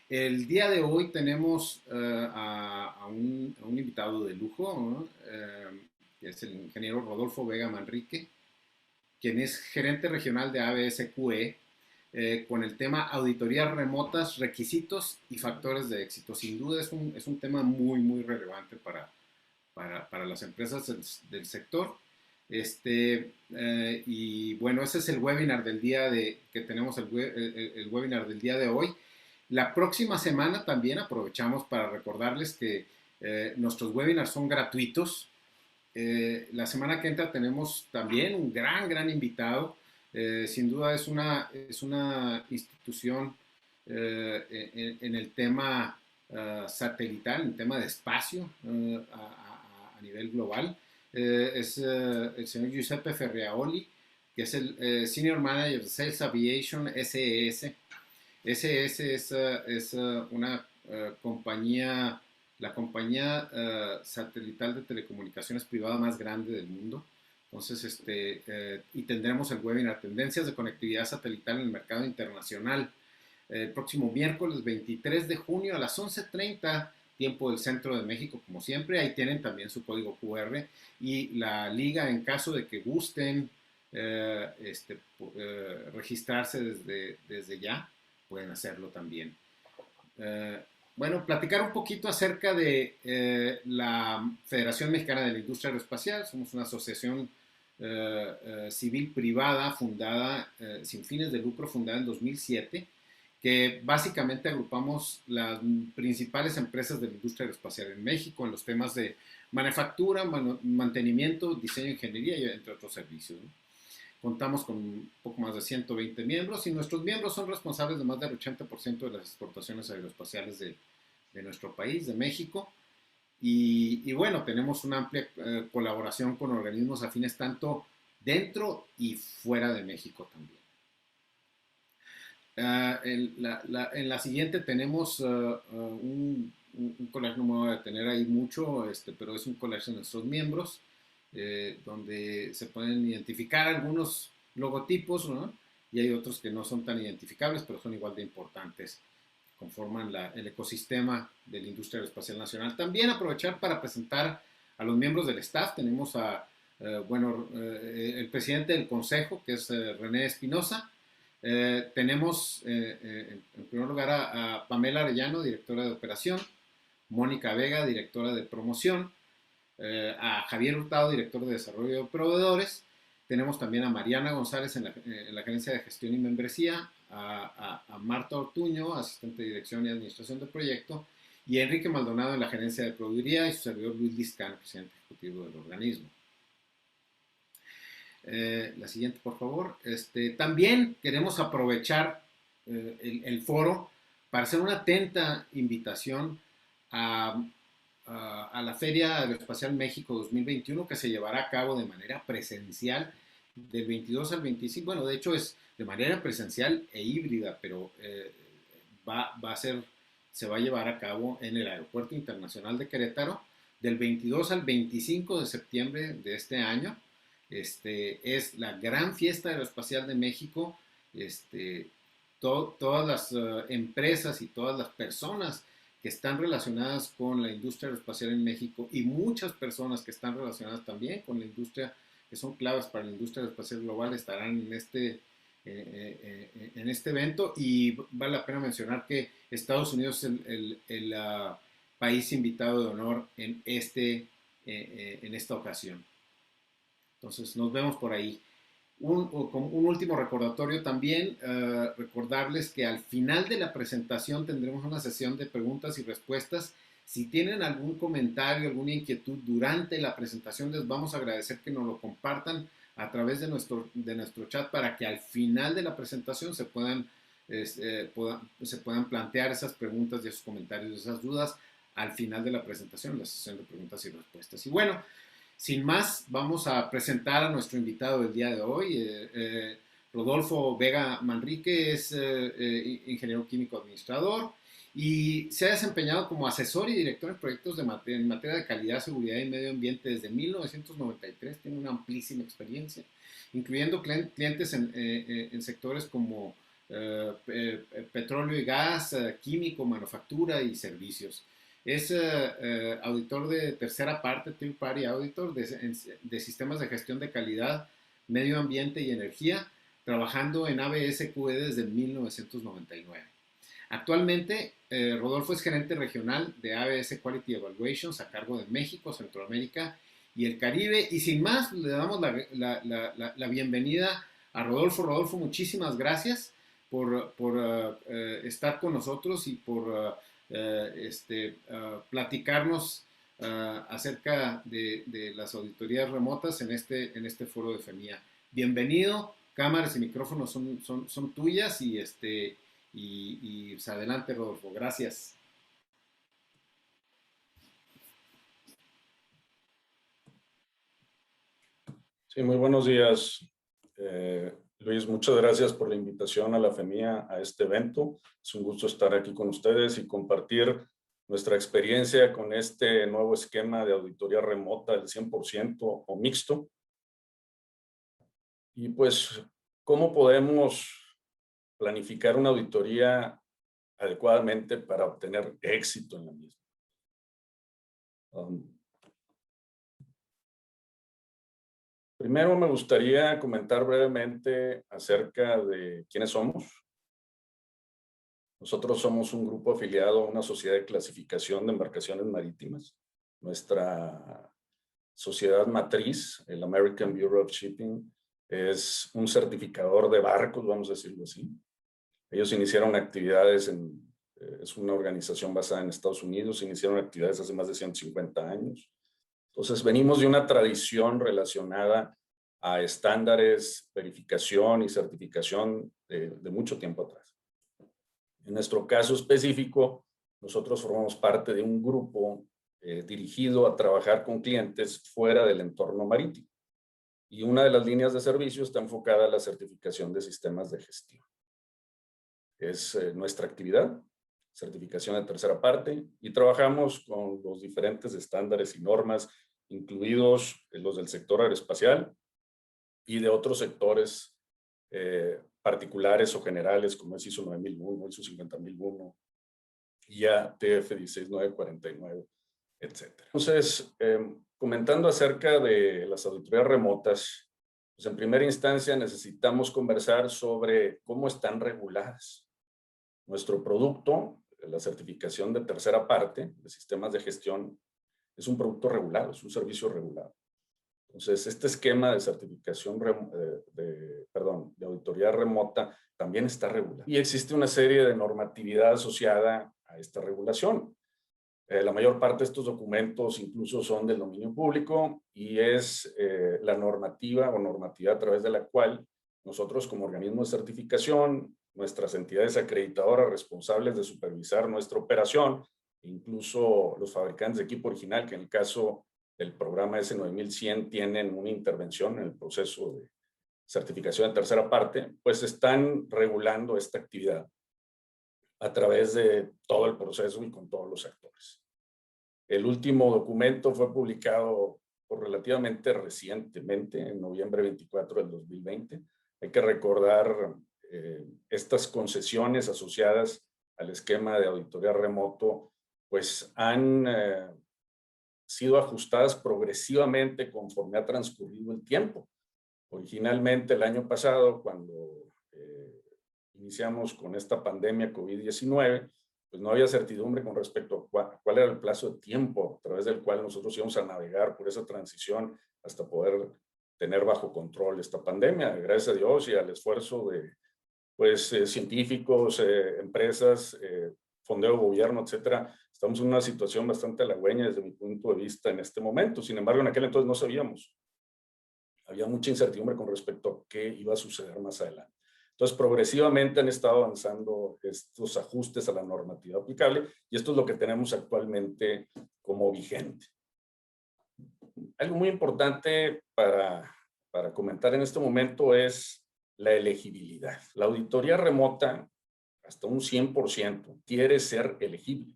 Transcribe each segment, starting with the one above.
El día de hoy tenemos a un invitado de lujo, ¿no? Que es el ingeniero Rodolfo Vega Manrique, quien es gerente regional de ABS QE, con el tema auditorías remotas, requisitos y factores de éxito. Sin duda es un tema muy, muy relevante para las empresas del sector. Y bueno, ese es el webinar del día que tenemos el webinar del día de hoy. La próxima semana también aprovechamos para recordarles que nuestros webinars son gratuitos. La semana que entra tenemos también un gran invitado. Sin duda es una institución en el tema satelital, en el tema de espacio a nivel global. El señor Giuseppe Ferriaoli, que es el Senior Manager de Sales Aviation SES. SES es una compañía, la compañía satelital de telecomunicaciones privada más grande del mundo. Entonces, y tendremos el webinar Tendencias de Conectividad Satelital en el Mercado Internacional el próximo miércoles 23 de junio a las 11:30 tiempo del centro de México, como siempre. Ahí tienen también su código QR y la liga en caso de que gusten registrarse desde ya, pueden hacerlo también. Eh, bueno, platicar un poquito acerca de la Federación Mexicana de la Industria Aeroespacial. Somos una asociación civil privada fundada sin fines de lucro, fundada en 2007, que básicamente agrupamos las principales empresas de la industria aeroespacial en México en los temas de manufactura, mantenimiento, diseño, ingeniería y entre otros servicios, ¿no? Contamos con un poco más de 120 miembros y nuestros miembros son responsables de más del 80% de las exportaciones aeroespaciales de nuestro país, de México. Y bueno, tenemos una amplia colaboración con organismos afines tanto dentro y fuera de México también. En la siguiente tenemos un collage, no me voy a detener ahí mucho, pero es un collage de nuestros miembros, donde se pueden identificar algunos logotipos, ¿no? Y hay otros que no son tan identificables, pero son igual de importantes, conforman el ecosistema de la industria aeroespacial nacional. También aprovechar para presentar a los miembros del staff. Tenemos el presidente del consejo, que es René Espinosa. Tenemos en primer lugar a Pamela Arellano, directora de operación, Mónica Vega, directora de promoción, a Javier Hurtado, director de desarrollo de proveedores. Tenemos también a Mariana González en la gerencia de gestión y membresía, a Marta Ortuño, asistente de dirección y administración del proyecto, y a Enrique Maldonado en la gerencia de proveeduría y su servidor Luis Liscano, presidente ejecutivo del organismo. La siguiente, por favor. También queremos aprovechar el foro para hacer una atenta invitación a la Feria Aeroespacial México 2021, que se llevará a cabo de manera presencial del 22 al 25. Bueno, de hecho es de manera presencial e híbrida, pero se va a llevar a cabo en el Aeropuerto Internacional de Querétaro del 22 al 25 de septiembre de este año. Es la gran fiesta aeroespacial de México. Todas las empresas y todas las personas que están relacionadas con la industria aeroespacial en México y muchas personas que están relacionadas también con la industria, que son claves para la industria aeroespacial global, estarán en este evento. Y vale la pena mencionar que Estados Unidos es el país invitado de honor en esta ocasión. Entonces nos vemos por ahí. Un último recordatorio también, recordarles que al final de la presentación tendremos una sesión de preguntas y respuestas. Si tienen algún comentario, alguna inquietud durante la presentación, les vamos a agradecer que nos lo compartan a través de nuestro chat para que al final de la presentación se puedan plantear esas preguntas y esos comentarios, esas dudas al final de la presentación, la sesión de preguntas y respuestas. Y bueno, sin más, vamos a presentar a nuestro invitado del día de hoy. Rodolfo Vega Manrique es ingeniero químico administrador y se ha desempeñado como asesor y director en proyectos en materia de calidad, seguridad y medio ambiente desde 1993. Tiene una amplísima experiencia, incluyendo clientes en sectores como petróleo y gas, químico, manufactura y servicios. Es auditor de tercera parte, third party auditor, de sistemas de gestión de calidad, medio ambiente y energía, trabajando en ABS QE desde 1999. Actualmente, Rodolfo es gerente regional de ABS Quality Evaluations a cargo de México, Centroamérica y el Caribe. Y sin más, le damos la bienvenida a Rodolfo. Rodolfo, muchísimas gracias por estar con nosotros y por platicarnos acerca de las auditorías remotas en este foro de FEMIA. Bienvenido, cámaras y micrófonos son tuyas y pues adelante, Rodolfo. Gracias. Sí, muy buenos días, Luis. Muchas gracias por la invitación a la FEMIA a este evento. Es un gusto estar aquí con ustedes y compartir nuestra experiencia con este nuevo esquema de auditoría remota del 100% o mixto. Y pues, ¿cómo podemos planificar una auditoría adecuadamente para obtener éxito en la misma? Primero me gustaría comentar brevemente acerca de quiénes somos. Nosotros somos un grupo afiliado a una sociedad de clasificación de embarcaciones marítimas. Nuestra sociedad matriz, el American Bureau of Shipping, es un certificador de barcos, vamos a decirlo así. Ellos iniciaron actividades es una organización basada en Estados Unidos, iniciaron actividades hace más de 150 años. Entonces, venimos de una tradición relacionada a estándares, verificación y certificación de mucho tiempo atrás. En nuestro caso específico, nosotros formamos parte de un grupo dirigido a trabajar con clientes fuera del entorno marítimo. Y una de las líneas de servicio está enfocada a la certificación de sistemas de gestión. Es nuestra actividad, certificación de tercera parte, y trabajamos con los diferentes estándares y normas, incluidos los del sector aeroespacial y de otros sectores particulares o generales, como es ISO 9001, ISO 50001, IATF 16949, etc. Entonces, comentando acerca de las auditorías remotas, pues en primera instancia necesitamos conversar sobre cómo están reguladas. Nuestro producto, la certificación de tercera parte de sistemas de gestión, es un producto regulado, es un servicio regulado. Entonces, este esquema de certificación, de auditoría remota también está regulado. Y existe una serie de normatividad asociada a esta regulación. La mayor parte de estos documentos incluso son del dominio público y es la normativa o normatividad a través de la cual nosotros como organismo de certificación, nuestras entidades acreditadoras responsables de supervisar nuestra operación, incluso los fabricantes de equipo original, que en el caso del programa S9100 tienen una intervención en el proceso de certificación de tercera parte, pues están regulando esta actividad a través de todo el proceso y con todos los actores. El último documento fue publicado relativamente recientemente, en noviembre 24 del 2020. Hay que recordar estas concesiones asociadas al esquema de auditoría remoto, pues han sido ajustadas progresivamente conforme ha transcurrido el tiempo. Originalmente el año pasado, cuando iniciamos con esta pandemia COVID-19, pues no había certidumbre con respecto a cuál era el plazo de tiempo a través del cual nosotros íbamos a navegar por esa transición hasta poder tener bajo control esta pandemia. Gracias a Dios y al esfuerzo de científicos, empresas, fondeo gobierno, etcétera, estamos en una situación bastante halagüeña desde mi punto de vista en este momento. Sin embargo, en aquel entonces no sabíamos. Había mucha incertidumbre con respecto a qué iba a suceder más adelante. Entonces, progresivamente han estado avanzando estos ajustes a la normativa aplicable y esto es lo que tenemos actualmente como vigente. Algo muy importante para comentar en este momento es la elegibilidad. La auditoría remota, hasta un 100%, quiere ser elegible.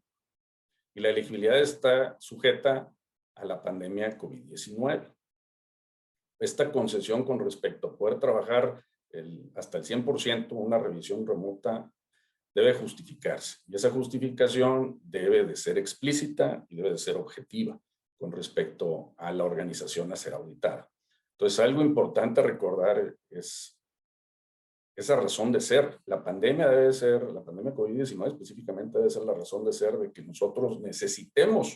Y la elegibilidad está sujeta a la pandemia COVID-19. Esta concesión con respecto a poder trabajar hasta el 100% una revisión remota debe justificarse. Y esa justificación debe de ser explícita y debe de ser objetiva con respecto a la organización a ser auditada. Entonces, algo importante a recordar es esa razón de ser. La pandemia COVID-19 específicamente debe ser la razón de ser de que nosotros necesitemos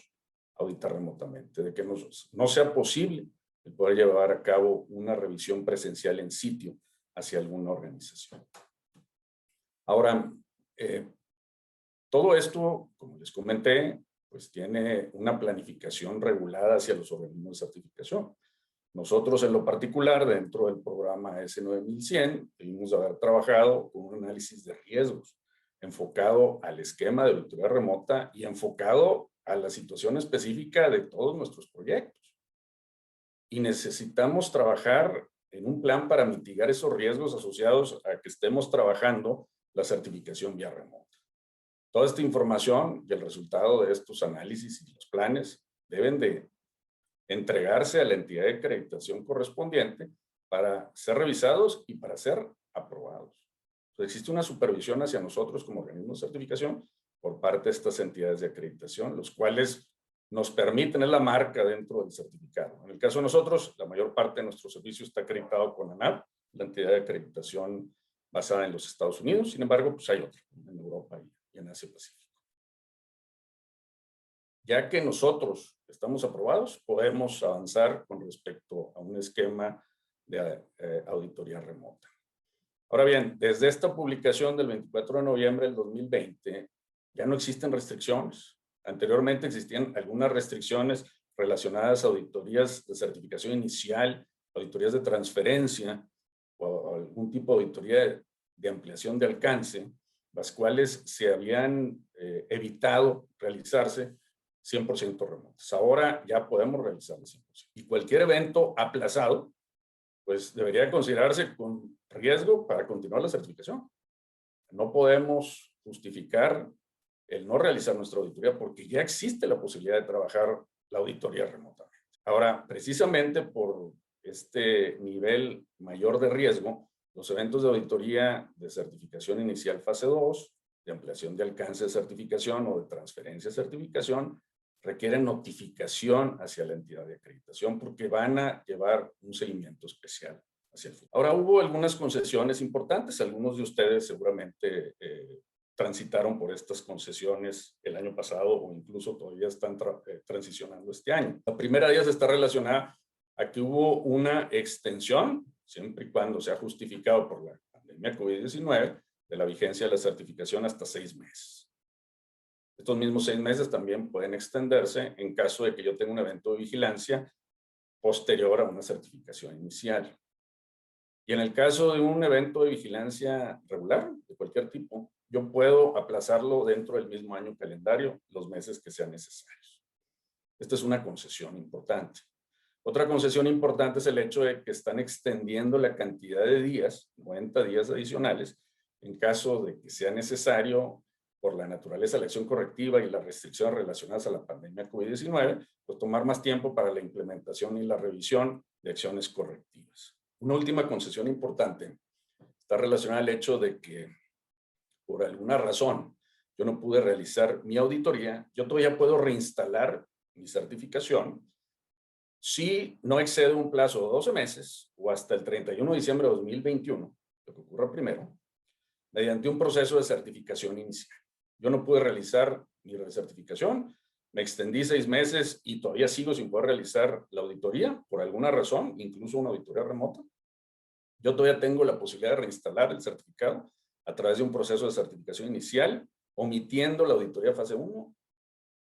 auditar remotamente, de que no sea posible el poder llevar a cabo una revisión presencial en sitio hacia alguna organización. Ahora, todo esto, como les comenté, pues tiene una planificación regulada hacia los organismos de certificación. Nosotros, en lo particular, dentro del programa S9100, debimos haber trabajado con un análisis de riesgos enfocado al esquema de auditoría remota y enfocado a la situación específica de todos nuestros proyectos. Y necesitamos trabajar en un plan para mitigar esos riesgos asociados a que estemos trabajando la certificación vía remota. Toda esta información y el resultado de estos análisis y los planes deben de entregarse a la entidad de acreditación correspondiente para ser revisados y para ser aprobados. Entonces, existe una supervisión hacia nosotros como organismo de certificación por parte de estas entidades de acreditación, los cuales nos permiten tener la marca dentro del certificado. En el caso de nosotros, la mayor parte de nuestro servicio está acreditado con ANAP, la entidad de acreditación basada en los Estados Unidos. Sin embargo, pues hay otra en Europa y en Asia Pacífico. Ya que nosotros estamos aprobados, podemos avanzar con respecto a un esquema de auditoría remota. Ahora bien, desde esta publicación del 24 de noviembre del 2020, ya no existen restricciones. Anteriormente existían algunas restricciones relacionadas a auditorías de certificación inicial, auditorías de transferencia o algún tipo de auditoría de ampliación de alcance, las cuales se habían evitado realizarse 100% remotos. Ahora ya podemos realizarlo 100%. Y cualquier evento aplazado, pues debería considerarse con riesgo para continuar la certificación. No podemos justificar el no realizar nuestra auditoría porque ya existe la posibilidad de trabajar la auditoría remotamente. Ahora, precisamente por este nivel mayor de riesgo, los eventos de auditoría de certificación inicial fase 2, de ampliación de alcance de certificación o de transferencia de certificación, requieren notificación hacia la entidad de acreditación porque van a llevar un seguimiento especial hacia el futuro. Ahora, hubo algunas concesiones importantes. Algunos de ustedes seguramente transitaron por estas concesiones el año pasado o incluso todavía están transicionando este año. La primera de ellas está relacionada a que hubo una extensión, siempre y cuando sea justificado por la pandemia COVID-19, de la vigencia de la certificación hasta 6 meses. Estos mismos 6 meses también pueden extenderse en caso de que yo tenga un evento de vigilancia posterior a una certificación inicial. Y en el caso de un evento de vigilancia regular, de cualquier tipo, yo puedo aplazarlo dentro del mismo año calendario, los meses que sean necesarios. Esta es una concesión importante. Otra concesión importante es el hecho de que están extendiendo la cantidad de días, 90 días adicionales, en caso de que sea necesario por la naturaleza de la acción correctiva y las restricciones relacionadas a la pandemia COVID-19, pues tomar más tiempo para la implementación y la revisión de acciones correctivas. Una última concesión importante está relacionada al hecho de que por alguna razón yo no pude realizar mi auditoría, yo todavía puedo reinstalar mi certificación si no excede un plazo de 12 meses o hasta el 31 de diciembre de 2021, lo que ocurra primero, mediante un proceso de certificación inicial. Yo no pude realizar mi recertificación, me extendí 6 meses y todavía sigo sin poder realizar la auditoría por alguna razón, incluso una auditoría remota. Yo todavía tengo la posibilidad de reinstalar el certificado a través de un proceso de certificación inicial, omitiendo la auditoría fase 1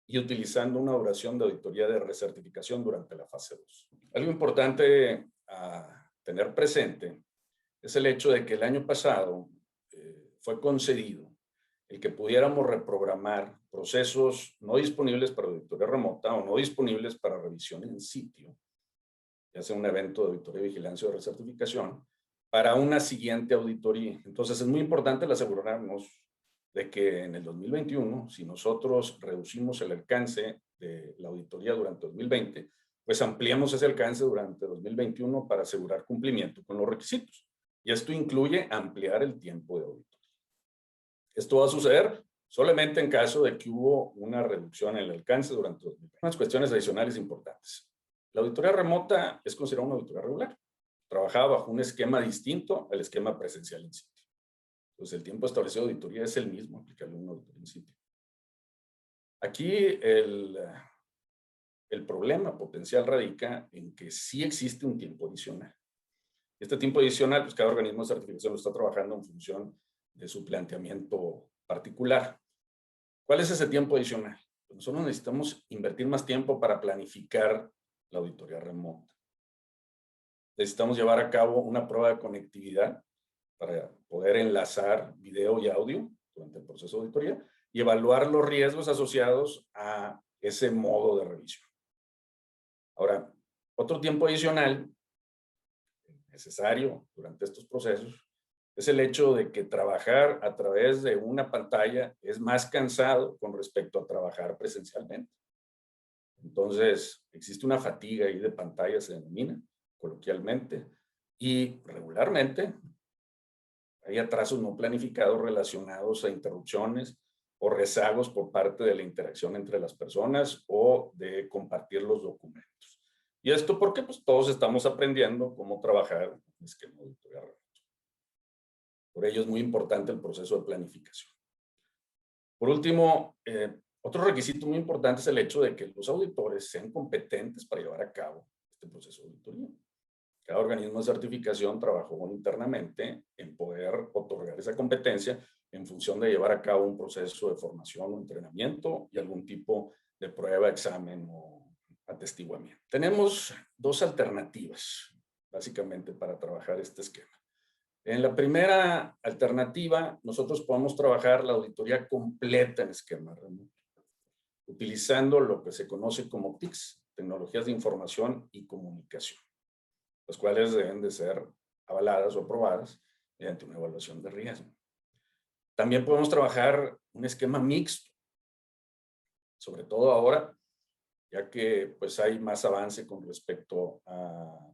y utilizando una duración de auditoría de recertificación durante la fase 2. Algo importante a tener presente es el hecho de que el año pasado fue concedido el que pudiéramos reprogramar procesos no disponibles para auditoría remota o no disponibles para revisión en sitio, ya sea un evento de auditoría, vigilancia o recertificación, para una siguiente auditoría. Entonces es muy importante el asegurarnos de que en el 2021, si nosotros reducimos el alcance de la auditoría durante 2020, pues ampliamos ese alcance durante 2021 para asegurar cumplimiento con los requisitos. Y esto incluye ampliar el tiempo de auditoría. Esto va a suceder solamente en caso de que hubo una reducción en el alcance durante 2020. Unas cuestiones adicionales importantes. La auditoría remota es considerada una auditoría regular. Trabajaba bajo un esquema distinto al esquema presencial en sitio. Entonces, el tiempo establecido de auditoría es el mismo, aplicarle una auditoría en sitio. Aquí el problema potencial radica en que sí existe un tiempo adicional. Este tiempo adicional, pues cada organismo de certificación lo está trabajando en función de su planteamiento particular. ¿Cuál es ese tiempo adicional? Pues nosotros necesitamos invertir más tiempo para planificar la auditoría remota. Necesitamos llevar a cabo una prueba de conectividad para poder enlazar video y audio durante el proceso de auditoría y evaluar los riesgos asociados a ese modo de revisión. Ahora, otro tiempo adicional necesario durante estos procesos es el hecho de que trabajar a través de una pantalla es más cansado con respecto a trabajar presencialmente. Entonces, existe una fatiga ahí de pantalla, se denomina coloquialmente, y regularmente hay atrasos no planificados relacionados a interrupciones o rezagos por parte de la interacción entre las personas o de compartir los documentos. ¿Y esto porque pues todos estamos aprendiendo cómo trabajar en esquema de auditoría remota? Por ello es muy importante el proceso de planificación. Por último, otro requisito muy importante es el hecho de que los auditores sean competentes para llevar a cabo este proceso de auditoría. Cada organismo de certificación trabajó internamente en poder otorgar esa competencia en función de llevar a cabo un proceso de formación o entrenamiento y algún tipo de prueba, examen o atestiguamiento. Tenemos dos alternativas, básicamente, para trabajar este esquema. En la primera alternativa, nosotros podemos trabajar la auditoría completa en esquema remoto, utilizando lo que se conoce como TICs, tecnologías de información y comunicación, las cuales deben de ser avaladas o aprobadas mediante una evaluación de riesgo. También podemos trabajar un esquema mixto, sobre todo ahora, ya que pues hay más avance con respecto a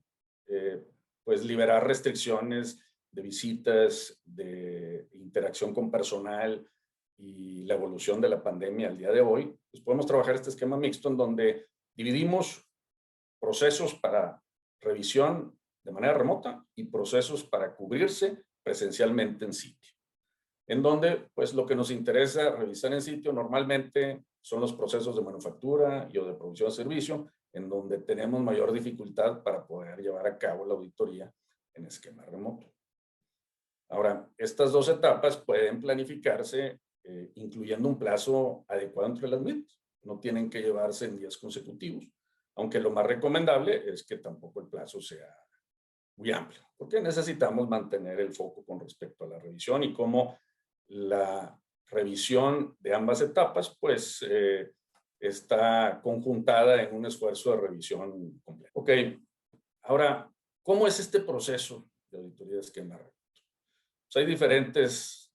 pues liberar restricciones de visitas, de interacción con personal y la evolución de la pandemia al día de hoy. Pues podemos trabajar este esquema mixto en donde dividimos procesos para revisión de manera remota y procesos para cubrirse presencialmente en sitio. En donde, pues, lo que nos interesa revisar en sitio normalmente son los procesos de manufactura y o de producción de servicio, en donde tenemos mayor dificultad para poder llevar a cabo la auditoría en esquema remoto. Ahora, estas dos etapas pueden planificarse incluyendo un plazo adecuado entre las mismas. No tienen que llevarse en días consecutivos, aunque lo más recomendable es que tampoco el plazo sea muy amplio, porque necesitamos mantener el foco con respecto a la revisión y cómo la revisión de ambas etapas, pues, está conjuntada en un esfuerzo de revisión completo. Ok, ahora, ¿cómo es este proceso de auditoría de esquema remoto? Pues hay diferentes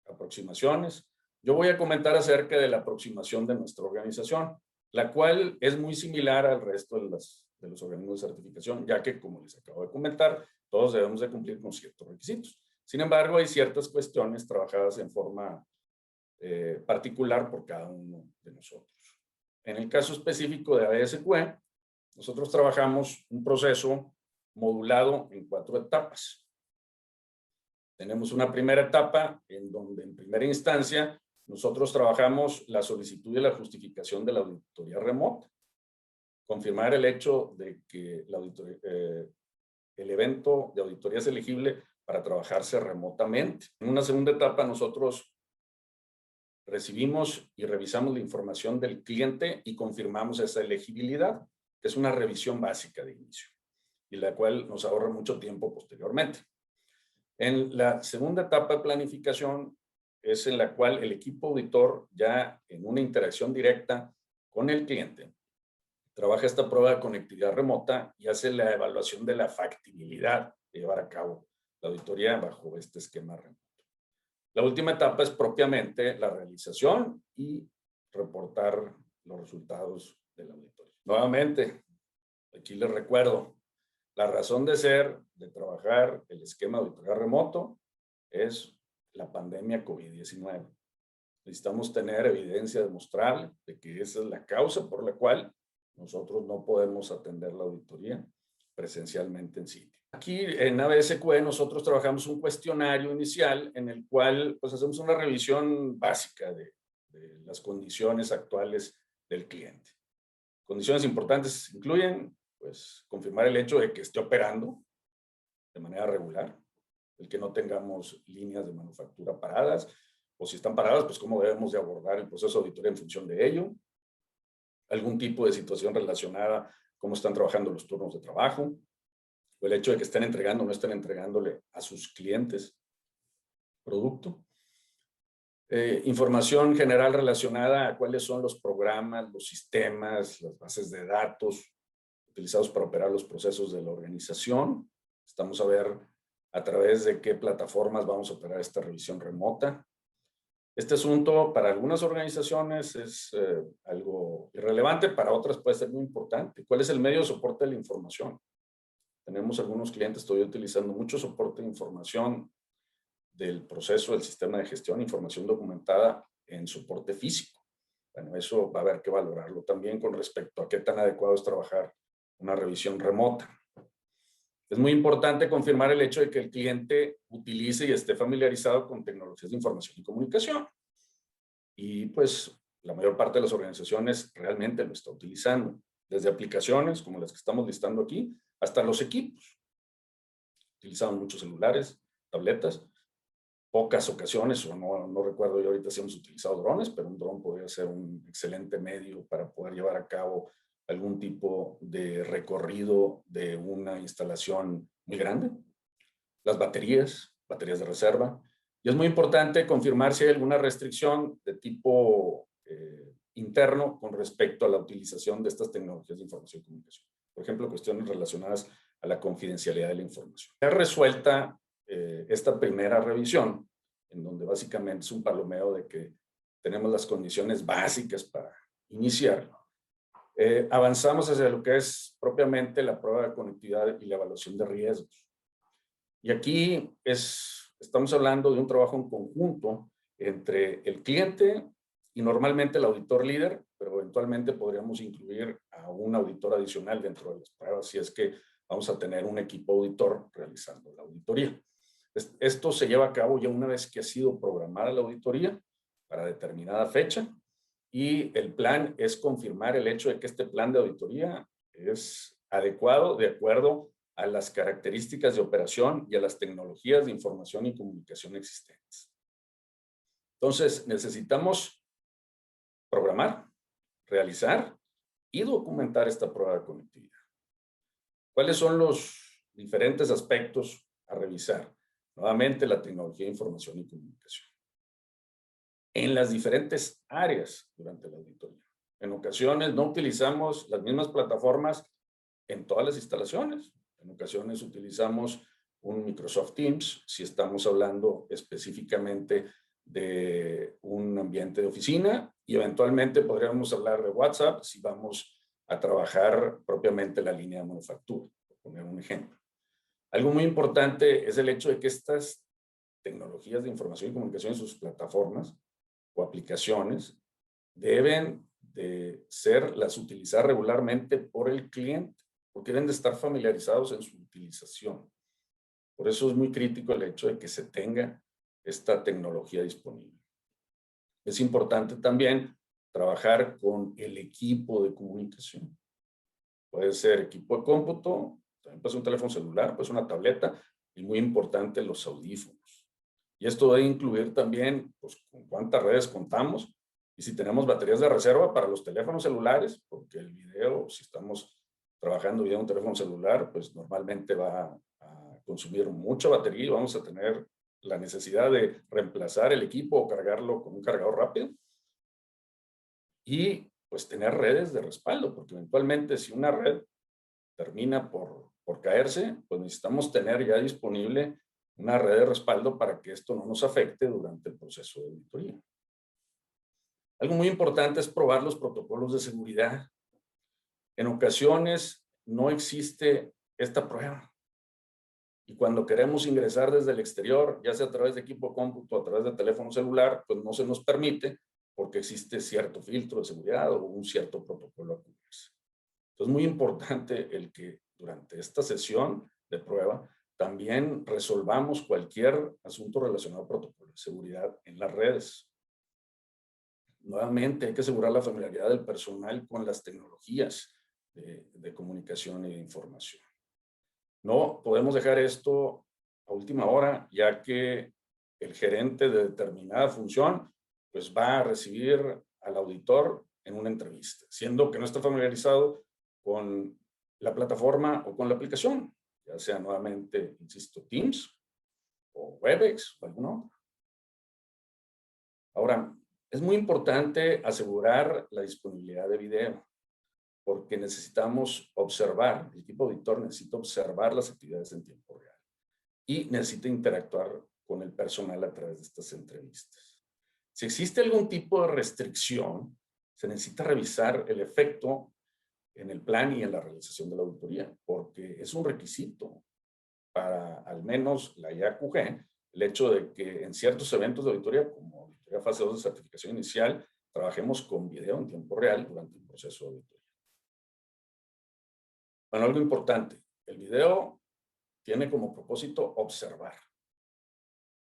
aproximaciones. Yo voy a comentar acerca de la aproximación de nuestra organización, la cual es muy similar al resto de los organismos de certificación, ya que, como les acabo de comentar, todos debemos de cumplir con ciertos requisitos. Sin embargo, hay ciertas cuestiones trabajadas en forma particular por cada uno de nosotros. En el caso específico de ASQ, nosotros trabajamos un proceso modulado en 4 etapas. Tenemos una primera etapa en donde en primera instancia nosotros trabajamos la solicitud y la justificación de la auditoría remota. Confirmar el hecho de que el evento de auditoría es elegible para trabajarse remotamente. En una segunda etapa nosotros recibimos y revisamos la información del cliente y confirmamos esa elegibilidad, que es una revisión básica de inicio y la cual nos ahorra mucho tiempo posteriormente. En la segunda etapa de planificación es en la cual el equipo auditor, ya en una interacción directa con el cliente, trabaja esta prueba de conectividad remota y hace la evaluación de la factibilidad de llevar a cabo la auditoría bajo este esquema remoto. La última etapa es propiamente la realización y reportar los resultados de la auditoría. Nuevamente, aquí les recuerdo, La razón de ser, de trabajar el esquema de auditoría remoto, es la pandemia COVID-19. Necesitamos tener evidencia demostrable de que esa es la causa por la cual nosotros no podemos atender la auditoría presencialmente en sitio. Aquí en ABSQE nosotros trabajamos un cuestionario inicial en el cual pues hacemos una revisión básica de las condiciones actuales del cliente. Condiciones importantes incluyen pues confirmar el hecho de que esté operando de manera regular, el que no tengamos líneas de manufactura paradas, o si están paradas, pues cómo debemos de abordar el proceso de auditoría en función de ello. Algún tipo de situación relacionada, cómo están trabajando los turnos de trabajo, o el hecho de que estén entregando o no estén entregándole a sus clientes producto. Información general relacionada a cuáles son los programas, los sistemas, las bases de datos utilizados para operar los procesos de la organización. Estamos a ver a través de qué plataformas vamos a operar esta revisión remota. Este asunto para algunas organizaciones es algo irrelevante, para otras puede ser muy importante. ¿Cuál es el medio de soporte de la información? Tenemos algunos clientes todavía utilizando mucho soporte de información del proceso del sistema de gestión, información documentada en soporte físico. Bueno, eso va a haber que valorarlo también con respecto a qué tan adecuado es trabajar una revisión remota. Es muy importante confirmar el hecho de que el cliente utilice y esté familiarizado con tecnologías de información y comunicación. Y pues la mayor parte de las organizaciones realmente lo está utilizando, desde aplicaciones como las que estamos listando aquí, hasta los equipos. Utilizamos muchos celulares, tabletas, pocas ocasiones, o no recuerdo yo ahorita si hemos utilizado drones, pero un dron podría ser un excelente medio para poder llevar a cabo algún tipo de recorrido de una instalación muy grande. Las baterías de reserva. Y es muy importante confirmar si hay alguna restricción de tipo interno con respecto a la utilización de estas tecnologías de información y comunicación. Por ejemplo, cuestiones relacionadas a la confidencialidad de la información. Ya resuelta esta primera revisión, en donde básicamente es un palomeo de que tenemos las condiciones básicas para iniciar. Avanzamos hacia lo que es propiamente la prueba de conectividad y la evaluación de riesgos. Y aquí estamos hablando de un trabajo en conjunto entre el cliente y normalmente el auditor líder, pero eventualmente podríamos incluir a un auditor adicional dentro de las pruebas si es que vamos a tener un equipo auditor realizando la auditoría. Esto se lleva a cabo ya una vez que ha sido programada la auditoría para determinada fecha y el plan es confirmar el hecho de que este plan de auditoría es adecuado de acuerdo a las características de operación y a las tecnologías de información y comunicación existentes. Entonces, necesitamos programar, realizar y documentar esta prueba de conectividad. ¿Cuáles son los diferentes aspectos a revisar? Nuevamente, la tecnología de información y comunicación. En las diferentes áreas durante la auditoría. En ocasiones no utilizamos las mismas plataformas en todas las instalaciones. En ocasiones utilizamos un Microsoft Teams, si estamos hablando específicamente de un ambiente de oficina, y eventualmente podríamos hablar de WhatsApp si vamos a trabajar propiamente la línea de manufactura, por poner un ejemplo. Algo muy importante es el hecho de que estas tecnologías de información y comunicación en sus plataformas o aplicaciones deben de las utilizar regularmente por el cliente, porque deben de estar familiarizados en su utilización. Por eso es muy crítico el hecho de que se tenga esta tecnología disponible. Es importante también trabajar con el equipo de comunicación. Puede ser equipo de cómputo, también puede ser un teléfono celular, puede ser una tableta, y muy importante los audífonos. Y esto debe incluir también pues, con cuántas redes contamos y si tenemos baterías de reserva para los teléfonos celulares, porque el video, si estamos trabajando video en un teléfono celular, pues normalmente va a consumir mucha batería y vamos a tener la necesidad de reemplazar el equipo o cargarlo con un cargador rápido. Y pues tener redes de respaldo, porque eventualmente si una red termina por caerse, pues necesitamos tener ya disponible una red de respaldo para que esto no nos afecte durante el proceso de auditoría. Algo muy importante es probar los protocolos de seguridad. En ocasiones no existe esta prueba. Y cuando queremos ingresar desde el exterior, ya sea a través de equipo cómputo o a través de teléfono celular, pues no se nos permite porque existe cierto filtro de seguridad o un cierto protocolo a cumplirse. Entonces, es muy importante el que durante esta sesión de prueba también resolvamos cualquier asunto relacionado al protocolo de seguridad en las redes. Nuevamente, hay que asegurar la familiaridad del personal con las tecnologías de comunicación y de información. No podemos dejar esto a última hora, ya que el gerente de determinada función pues va a recibir al auditor en una entrevista, siendo que no está familiarizado con la plataforma o con la aplicación, ya sea nuevamente, insisto, Teams o Webex o alguna otra. Ahora, es muy importante asegurar la disponibilidad de video, porque necesitamos observar, el equipo auditor necesita observar las actividades en tiempo real y necesita interactuar con el personal a través de estas entrevistas. Si existe algún tipo de restricción, se necesita revisar el efecto en el plan y en la realización de la auditoría, porque es un requisito para al menos la IAQG, el hecho de que en ciertos eventos de auditoría, como auditoría fase 2 de certificación inicial, trabajemos con video en tiempo real durante el proceso de auditoría. Bueno, algo importante, el video tiene como propósito observar,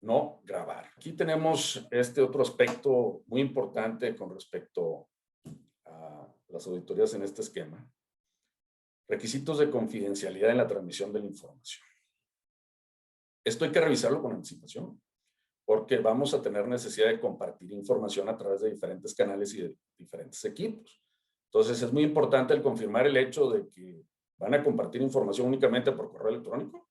no grabar. Aquí tenemos este otro aspecto muy importante con respecto a las auditorías en este esquema. Requisitos de confidencialidad en la transmisión de la información. Esto hay que revisarlo con anticipación, porque vamos a tener necesidad de compartir información a través de diferentes canales y de diferentes equipos. Entonces, es muy importante el confirmar el hecho de que van a compartir información únicamente por correo electrónico,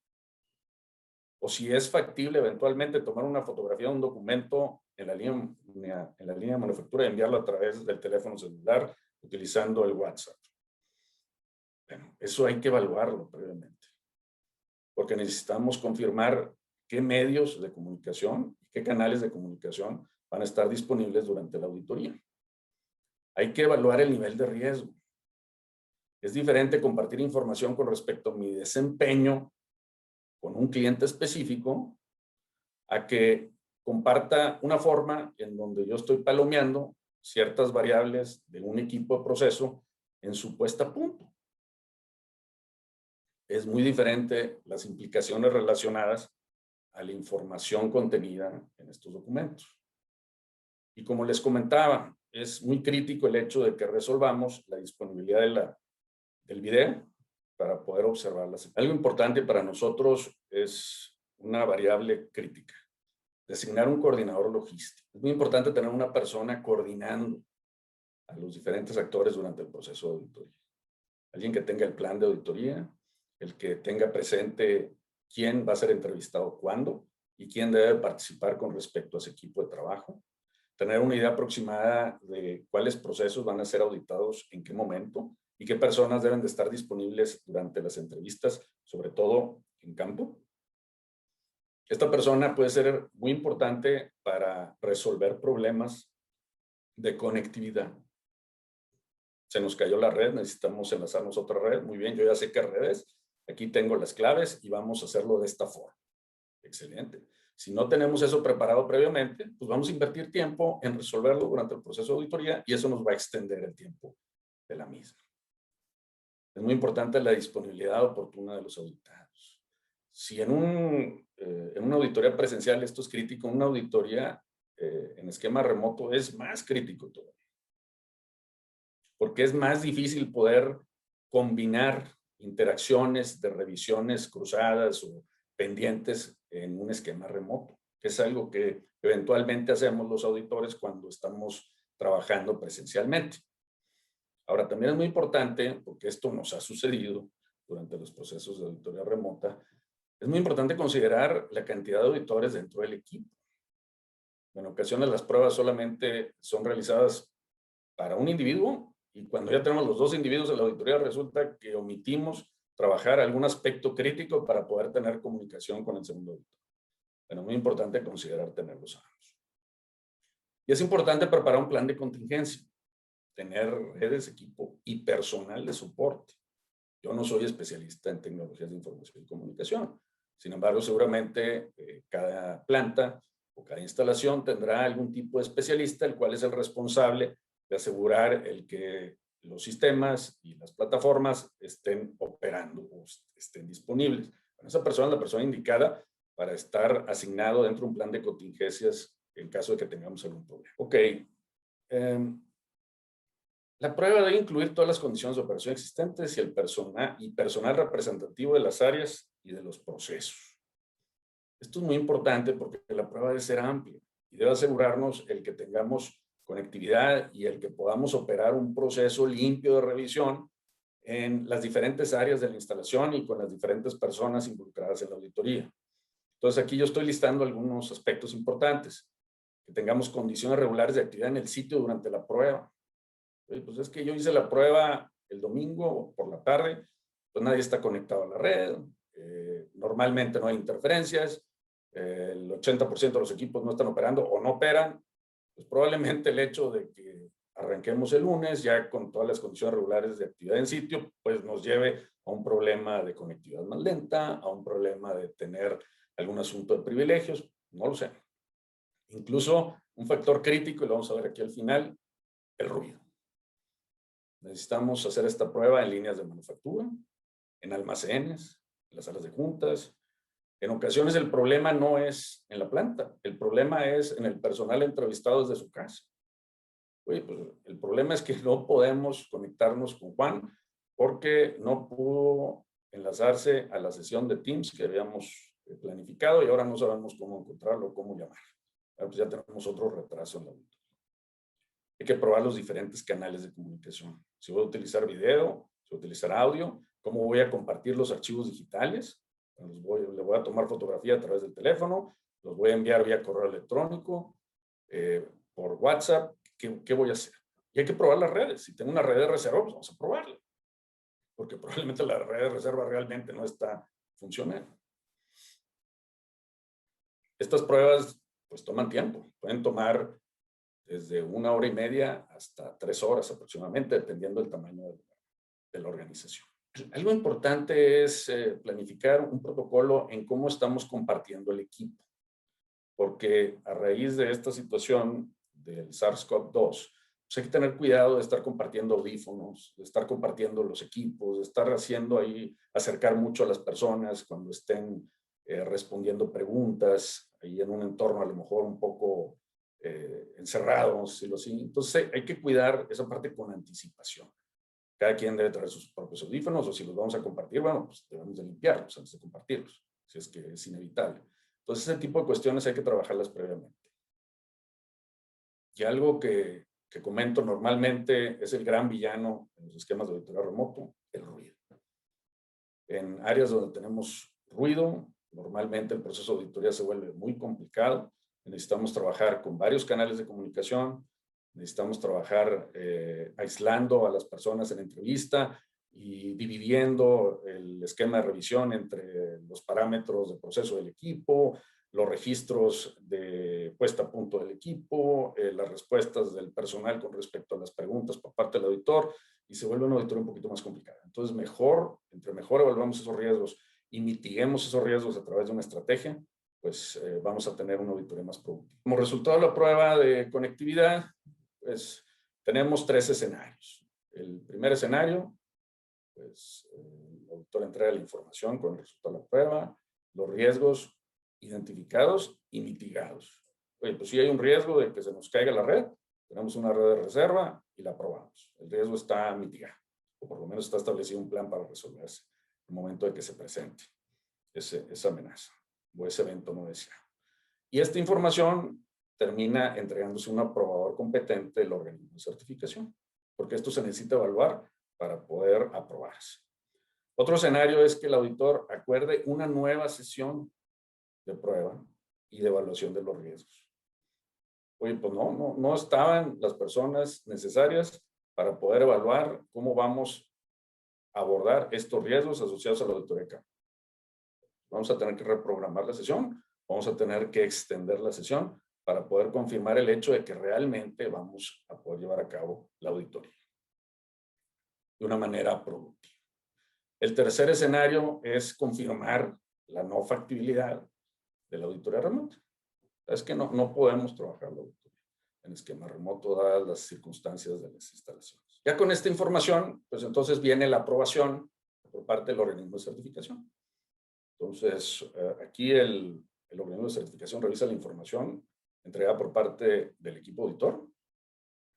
o si es factible eventualmente tomar una fotografía de un documento en la línea de manufactura y enviarlo a través del teléfono celular utilizando el WhatsApp. Bueno, eso hay que evaluarlo previamente, porque necesitamos confirmar qué medios de comunicación y qué canales de comunicación van a estar disponibles durante la auditoría. Hay que evaluar el nivel de riesgo. Es diferente compartir información con respecto a mi desempeño con un cliente específico a que comparta una forma en donde yo estoy palomeando ciertas variables de un equipo de proceso en su puesta a punto. Es muy diferente las implicaciones relacionadas a la información contenida en estos documentos. Y como les comentaba, es muy crítico el hecho de que resolvamos la disponibilidad del video para poder observarlas. Algo importante para nosotros es una variable crítica. Designar un coordinador logístico. Es muy importante tener una persona coordinando a los diferentes actores durante el proceso de auditoría. Alguien que tenga el plan de auditoría, el que tenga presente quién va a ser entrevistado cuándo y quién debe participar con respecto a ese equipo de trabajo. Tener una idea aproximada de cuáles procesos van a ser auditados en qué momento y qué personas deben de estar disponibles durante las entrevistas, sobre todo en campo. Esta persona puede ser muy importante para resolver problemas de conectividad. Se nos cayó la red, necesitamos enlazarnos a otra red. Muy bien, yo ya sé qué red es. Aquí tengo las claves y vamos a hacerlo de esta forma. Excelente. Si no tenemos eso preparado previamente, pues vamos a invertir tiempo en resolverlo durante el proceso de auditoría y eso nos va a extender el tiempo de la misma. Es muy importante la disponibilidad oportuna de los auditados. Si en una auditoría presencial esto es crítico, una auditoría en esquema remoto es más crítico todavía. Porque es más difícil poder combinar interacciones de revisiones cruzadas o pendientes en un esquema remoto, que es algo que eventualmente hacemos los auditores cuando estamos trabajando presencialmente. Ahora, también es muy importante, porque esto nos ha sucedido durante los procesos de auditoría remota, es muy importante considerar la cantidad de auditores dentro del equipo. En ocasiones las pruebas solamente son realizadas para un individuo y cuando ya tenemos los dos individuos en la auditoría resulta que omitimos trabajar algún aspecto crítico para poder tener comunicación con el segundo auditor. Bueno, muy importante considerar tenerlos ambos. Y es importante preparar un plan de contingencia, tener redes, equipo y personal de soporte. Yo no soy especialista en tecnologías de información y comunicación. Sin embargo, seguramente cada planta o cada instalación tendrá algún tipo de especialista, el cual es el responsable de asegurar el que los sistemas y las plataformas estén operando o estén disponibles. Bueno, esa persona es la persona indicada para estar asignado dentro de un plan de contingencias en caso de que tengamos algún problema. Ok. La prueba debe incluir todas las condiciones de operación existentes y el personal representativo de las áreas y de los procesos. Esto es muy importante porque la prueba debe ser amplia y debe asegurarnos el que tengamos conectividad y el que podamos operar un proceso limpio de revisión en las diferentes áreas de la instalación y con las diferentes personas involucradas en la auditoría. Entonces aquí yo estoy listando algunos aspectos importantes. Que tengamos condiciones regulares de actividad en el sitio durante la prueba. Pues es que yo hice la prueba el domingo por la tarde, pues nadie está conectado a la red, normalmente no hay interferencias, el 80% de los equipos no están operando o no operan, pues probablemente el hecho de que arranquemos el lunes ya con todas las condiciones regulares de actividad en sitio, pues nos lleve a un problema de conectividad más lenta, a un problema de tener algún asunto de privilegios, no lo sé. Incluso un factor crítico, y lo vamos a ver aquí al final, el ruido. Necesitamos hacer esta prueba en líneas de manufactura, en almacenes, en las salas de juntas. En ocasiones el problema no es en la planta, el problema es en el personal entrevistado desde su casa. Oye, pues el problema es que no podemos conectarnos con Juan porque no pudo enlazarse a la sesión de Teams que habíamos planificado y ahora no sabemos cómo encontrarlo, cómo llamar. Pues ya tenemos otro retraso en la auditoría. Hay que probar los diferentes canales de comunicación. Si voy a utilizar video, si voy a utilizar audio, cómo voy a compartir los archivos digitales. Le voy a tomar fotografía a través del teléfono, los voy a enviar vía correo electrónico, por WhatsApp. ¿Qué voy a hacer? Y hay que probar las redes. Si tengo una red de reserva, pues vamos a probarla. Porque probablemente la red de reserva realmente no está funcionando. Estas pruebas pues toman tiempo. Pueden tomar desde 1 hora y media hasta 3 horas aproximadamente, dependiendo del tamaño de la organización. Algo importante es planificar un protocolo en cómo estamos compartiendo el equipo, porque a raíz de esta situación del SARS-CoV-2, pues hay que tener cuidado de estar compartiendo audífonos, de estar compartiendo los equipos, de estar haciendo ahí, acercar mucho a las personas cuando estén respondiendo preguntas, ahí en un entorno a lo mejor un poco encerrados, y así. Entonces hay que cuidar esa parte con anticipación. Cada quien debe traer sus propios audífonos, o si los vamos a compartir, bueno, pues debemos de limpiarlos antes de compartirlos, si es que es inevitable. Entonces ese tipo de cuestiones hay que trabajarlas previamente. Y algo que comento normalmente es el gran villano en los esquemas de auditoría remoto, el ruido. En áreas donde tenemos ruido, normalmente el proceso de auditoría se vuelve muy complicado. Necesitamos trabajar con varios canales de comunicación, necesitamos trabajar aislando a las personas en entrevista y dividiendo el esquema de revisión entre los parámetros de proceso del equipo, los registros de puesta a punto del equipo, las respuestas del personal con respecto a las preguntas por parte del auditor, y se vuelve una auditoría un poquito más complicada. Entonces, entre mejor evaluamos esos riesgos y mitiguemos esos riesgos a través de una estrategia, pues vamos a tener una auditoría más productiva. Como resultado de la prueba de conectividad, pues tenemos 3 escenarios. El primer escenario, pues el auditor entrega la información con el resultado de la prueba, los riesgos identificados y mitigados. Oye, pues si hay un riesgo de que se nos caiga la red, tenemos una red de reserva y la aprobamos. El riesgo está mitigado, o por lo menos está establecido un plan para resolverse en el momento de que se presente esa amenaza o ese evento no deseado. Y esta información termina entregándose a un aprobador competente del organismo de certificación, porque esto se necesita evaluar para poder aprobarse. Otro escenario es que el auditor acuerde una nueva sesión de prueba y de evaluación de los riesgos. Oye, pues no estaban las personas necesarias para poder evaluar cómo vamos a abordar estos riesgos asociados a la auditoría de campo. Vamos a tener que reprogramar la sesión, vamos a tener que extender la sesión para poder confirmar el hecho de que realmente vamos a poder llevar a cabo la auditoría de una manera productiva. El tercer escenario es confirmar la no factibilidad de la auditoría remota. Es que no podemos trabajar la auditoría en esquema remoto dadas las circunstancias de las instalaciones. Ya con esta información, pues entonces viene la aprobación por parte del organismo de certificación. Entonces, aquí el organismo de certificación revisa la información entregada por parte del equipo auditor,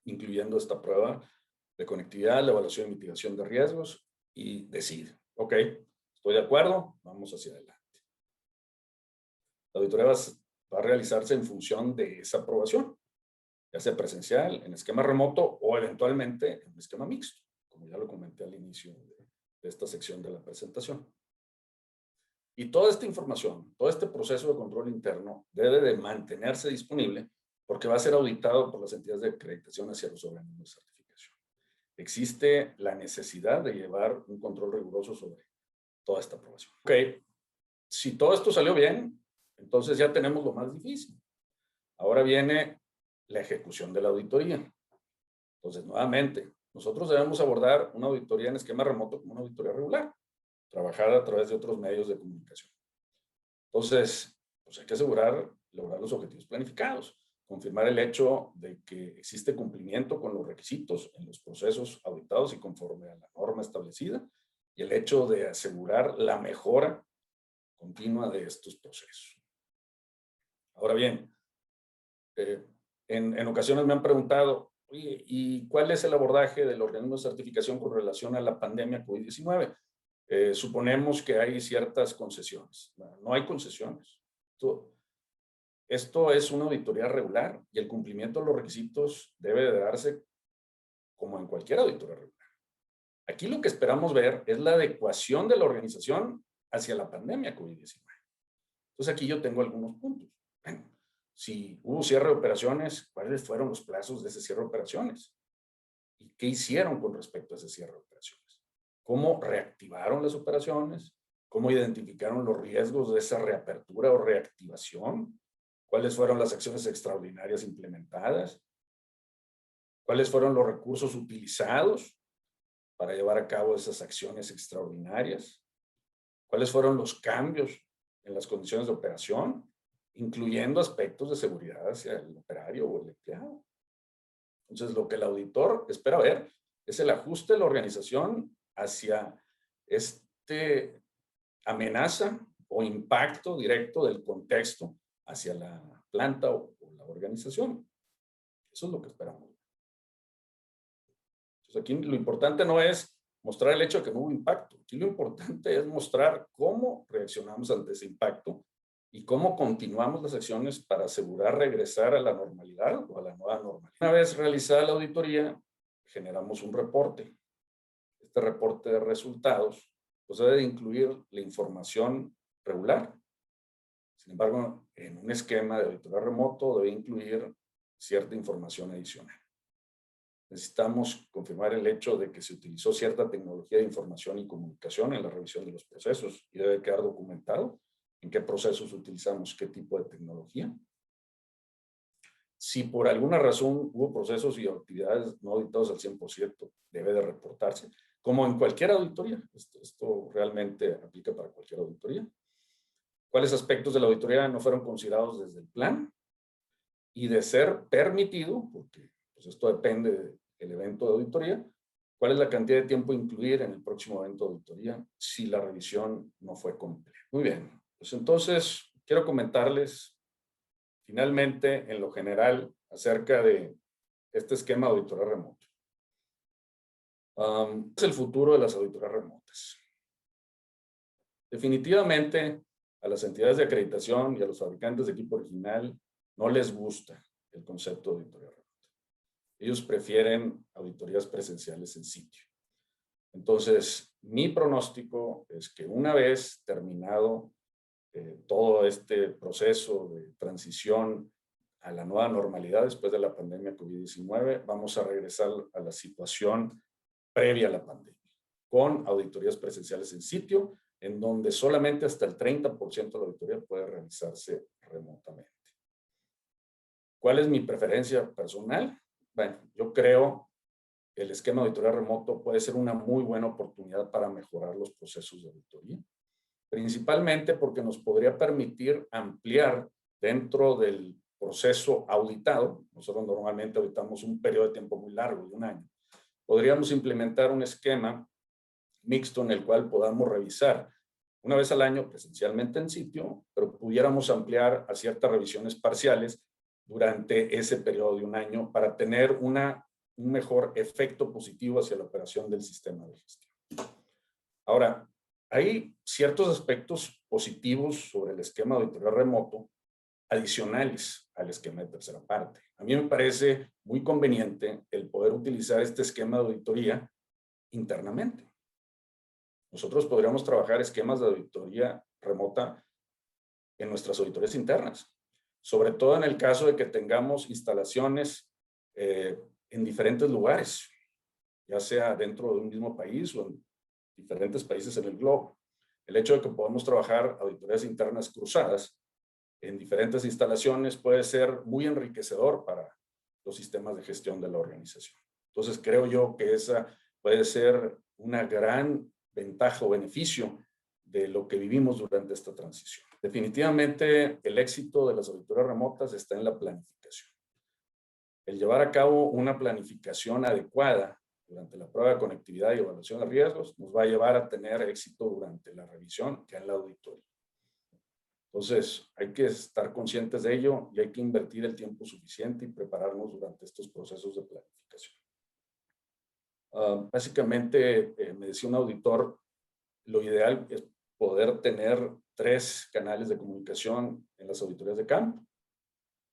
incluyendo esta prueba de conectividad, la evaluación y mitigación de riesgos, y decide, ok, estoy de acuerdo, vamos hacia adelante. La auditoría va a realizarse en función de esa aprobación, ya sea presencial, en esquema remoto o eventualmente en esquema mixto, como ya lo comenté al inicio de esta sección de la presentación. Y toda esta información, todo este proceso de control interno debe de mantenerse disponible porque va a ser auditado por las entidades de acreditación hacia los organismos de certificación. Existe la necesidad de llevar un control riguroso sobre toda esta aprobación. Ok, si todo esto salió bien, entonces ya tenemos lo más difícil. Ahora viene la ejecución de la auditoría. Entonces, nuevamente, nosotros debemos abordar una auditoría en esquema remoto como una auditoría regular, trabajada a través de otros medios de comunicación. Entonces, pues hay que asegurar lograr los objetivos planificados, confirmar el hecho de que existe cumplimiento con los requisitos en los procesos auditados y conforme a la norma establecida, y el hecho de asegurar la mejora continua de estos procesos. Ahora bien, en ocasiones me han preguntado, oye, ¿y cuál es el abordaje del organismo de certificación con relación a la pandemia COVID-19? Suponemos que hay ciertas concesiones. No hay concesiones. Esto es una auditoría regular y el cumplimiento de los requisitos debe de darse como en cualquier auditoría regular. Aquí lo que esperamos ver es la adecuación de la organización hacia la pandemia COVID-19. Entonces aquí yo tengo algunos puntos. Bueno, si hubo cierre de operaciones, ¿cuáles fueron los plazos de ese cierre de operaciones? ¿Y qué hicieron con respecto a ese cierre de operaciones? ¿Cómo reactivaron las operaciones? ¿Cómo identificaron los riesgos de esa reapertura o reactivación? ¿Cuáles fueron las acciones extraordinarias implementadas? ¿Cuáles fueron los recursos utilizados para llevar a cabo esas acciones extraordinarias? ¿Cuáles fueron los cambios en las condiciones de operación, incluyendo aspectos de seguridad hacia el operario o el empleado? Entonces, lo que el auditor espera ver es el ajuste de la organización hacia este amenaza o impacto directo del contexto hacia la planta o la organización. Eso es lo que esperamos. Entonces, aquí lo importante no es mostrar el hecho de que no hubo impacto. Aquí lo importante es mostrar cómo reaccionamos ante ese impacto y cómo continuamos las acciones para asegurar regresar a la normalidad o a la nueva normalidad. Una vez realizada la auditoría, generamos un reporte. Este reporte de resultados pues debe de incluir la información regular. Sin embargo, en un esquema de auditoría remoto debe incluir cierta información adicional. Necesitamos confirmar el hecho de que se utilizó cierta tecnología de información y comunicación en la revisión de los procesos y debe quedar documentado en qué procesos utilizamos qué tipo de tecnología. Si por alguna razón hubo procesos y actividades no auditados al 100%, debe de reportarse, como en cualquier auditoría. Esto realmente aplica para cualquier auditoría. ¿Cuáles aspectos de la auditoría no fueron considerados desde el plan? Y de ser permitido, porque pues esto depende del evento de auditoría, ¿cuál es la cantidad de tiempo a incluir en el próximo evento de auditoría si la revisión no fue completa? Muy bien, pues entonces quiero comentarles finalmente en lo general acerca de este esquema de auditoría remoto. Es el futuro de las auditorías remotas. Definitivamente a las entidades de acreditación y a los fabricantes de equipo original no les gusta el concepto de auditoría remota. Ellos prefieren auditorías presenciales en sitio. Entonces, mi pronóstico es que una vez terminado todo este proceso de transición a la nueva normalidad después de la pandemia COVID-19, vamos a regresar a la situación previa a la pandemia, con auditorías presenciales en sitio, en donde solamente hasta el 30% de la auditoría puede realizarse remotamente. ¿Cuál es mi preferencia personal? Bueno, yo creo el esquema de auditoría remoto puede ser una muy buena oportunidad para mejorar los procesos de auditoría, principalmente porque nos podría permitir ampliar dentro del proceso auditado. Nosotros normalmente auditamos un periodo de tiempo muy largo, de un año. Podríamos implementar un esquema mixto en el cual podamos revisar una vez al año presencialmente en sitio, pero pudiéramos ampliar a ciertas revisiones parciales durante ese periodo de un año para tener un mejor efecto positivo hacia la operación del sistema de gestión. Ahora, hay ciertos aspectos positivos sobre el esquema de auditoría remoto adicionales al esquema de tercera parte. A mí me parece muy conveniente el poder utilizar este esquema de auditoría internamente. Nosotros podríamos trabajar esquemas de auditoría remota en nuestras auditorías internas, sobre todo en el caso de que tengamos instalaciones en diferentes lugares, ya sea dentro de un mismo país o en diferentes países en el globo. El hecho de que podamos trabajar auditorías internas cruzadas en diferentes instalaciones puede ser muy enriquecedor para los sistemas de gestión de la organización. Entonces, creo yo que esa puede ser una gran ventaja o beneficio de lo que vivimos durante esta transición. Definitivamente, el éxito de las auditorías remotas está en la planificación. El llevar a cabo una planificación adecuada durante la prueba de conectividad y evaluación de riesgos nos va a llevar a tener éxito durante la revisión que en la auditoría. Entonces, hay que estar conscientes de ello y hay que invertir el tiempo suficiente y prepararnos durante estos procesos de planificación. Básicamente, me decía un auditor, lo ideal es poder tener 3 canales de comunicación en las auditorías de campo.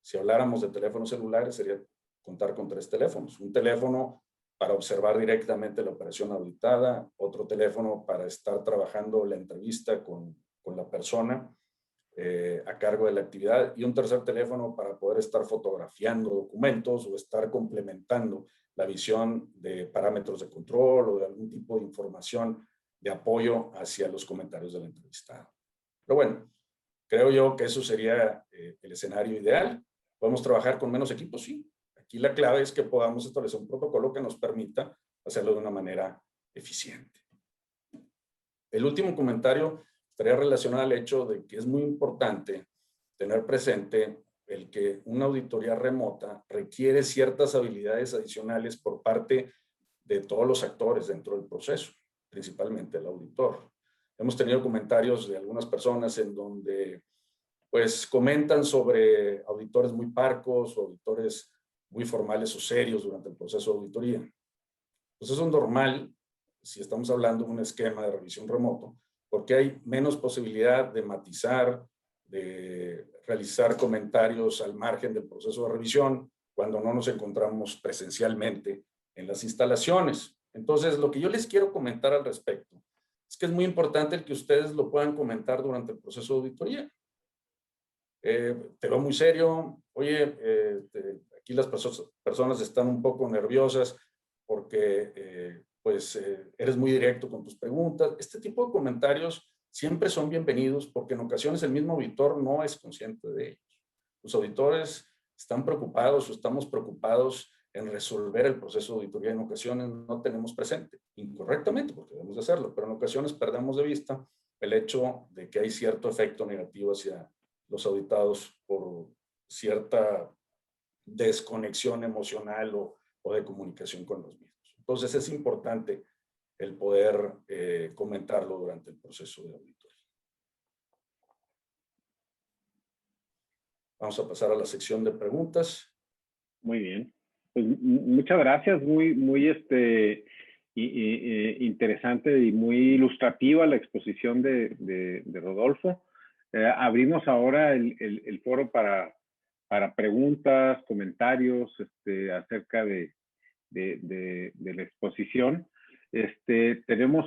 Si habláramos de teléfonos celulares, sería contar con 3 teléfonos. Un teléfono para observar directamente la operación auditada, otro teléfono para estar trabajando la entrevista con la persona a cargo de la actividad, y un tercer teléfono para poder estar fotografiando documentos o estar complementando la visión de parámetros de control o de algún tipo de información de apoyo hacia los comentarios del entrevistado. Pero bueno, creo yo que eso sería el escenario ideal. ¿Podemos trabajar con menos equipos? Sí. Aquí la clave es que podamos establecer un protocolo que nos permita hacerlo de una manera eficiente. El último comentario estaría relacionado al hecho de que es muy importante tener presente el que una auditoría remota requiere ciertas habilidades adicionales por parte de todos los actores dentro del proceso, principalmente el auditor. Hemos tenido comentarios de algunas personas en donde pues comentan sobre auditores muy parcos o auditores muy formales o serios durante el proceso de auditoría. Pues eso es normal si estamos hablando de un esquema de revisión remoto, porque hay menos posibilidad de matizar, de realizar comentarios al margen del proceso de revisión cuando no nos encontramos presencialmente en las instalaciones. Entonces, lo que yo les quiero comentar al respecto es que es muy importante el que ustedes lo puedan comentar durante el proceso de auditoría. Te veo muy serio, oye, aquí las personas están un poco nerviosas porque eres muy directo con tus preguntas. Este tipo de comentarios siempre son bienvenidos porque en ocasiones el mismo auditor no es consciente de ellos. Los auditores están preocupados o estamos preocupados en resolver el proceso de auditoría. En ocasiones no tenemos presente, incorrectamente, porque debemos de hacerlo, pero en ocasiones perdemos de vista el hecho de que hay cierto efecto negativo hacia los auditados por cierta desconexión emocional o de comunicación con los mismos. Entonces es importante el poder comentarlo durante el proceso de auditoría. Vamos a pasar a la sección de preguntas. Muy bien. Pues muchas gracias, muy interesante y muy ilustrativa la exposición de Rodolfo. Abrimos ahora el foro para preguntas, comentarios acerca de la exposición. Tenemos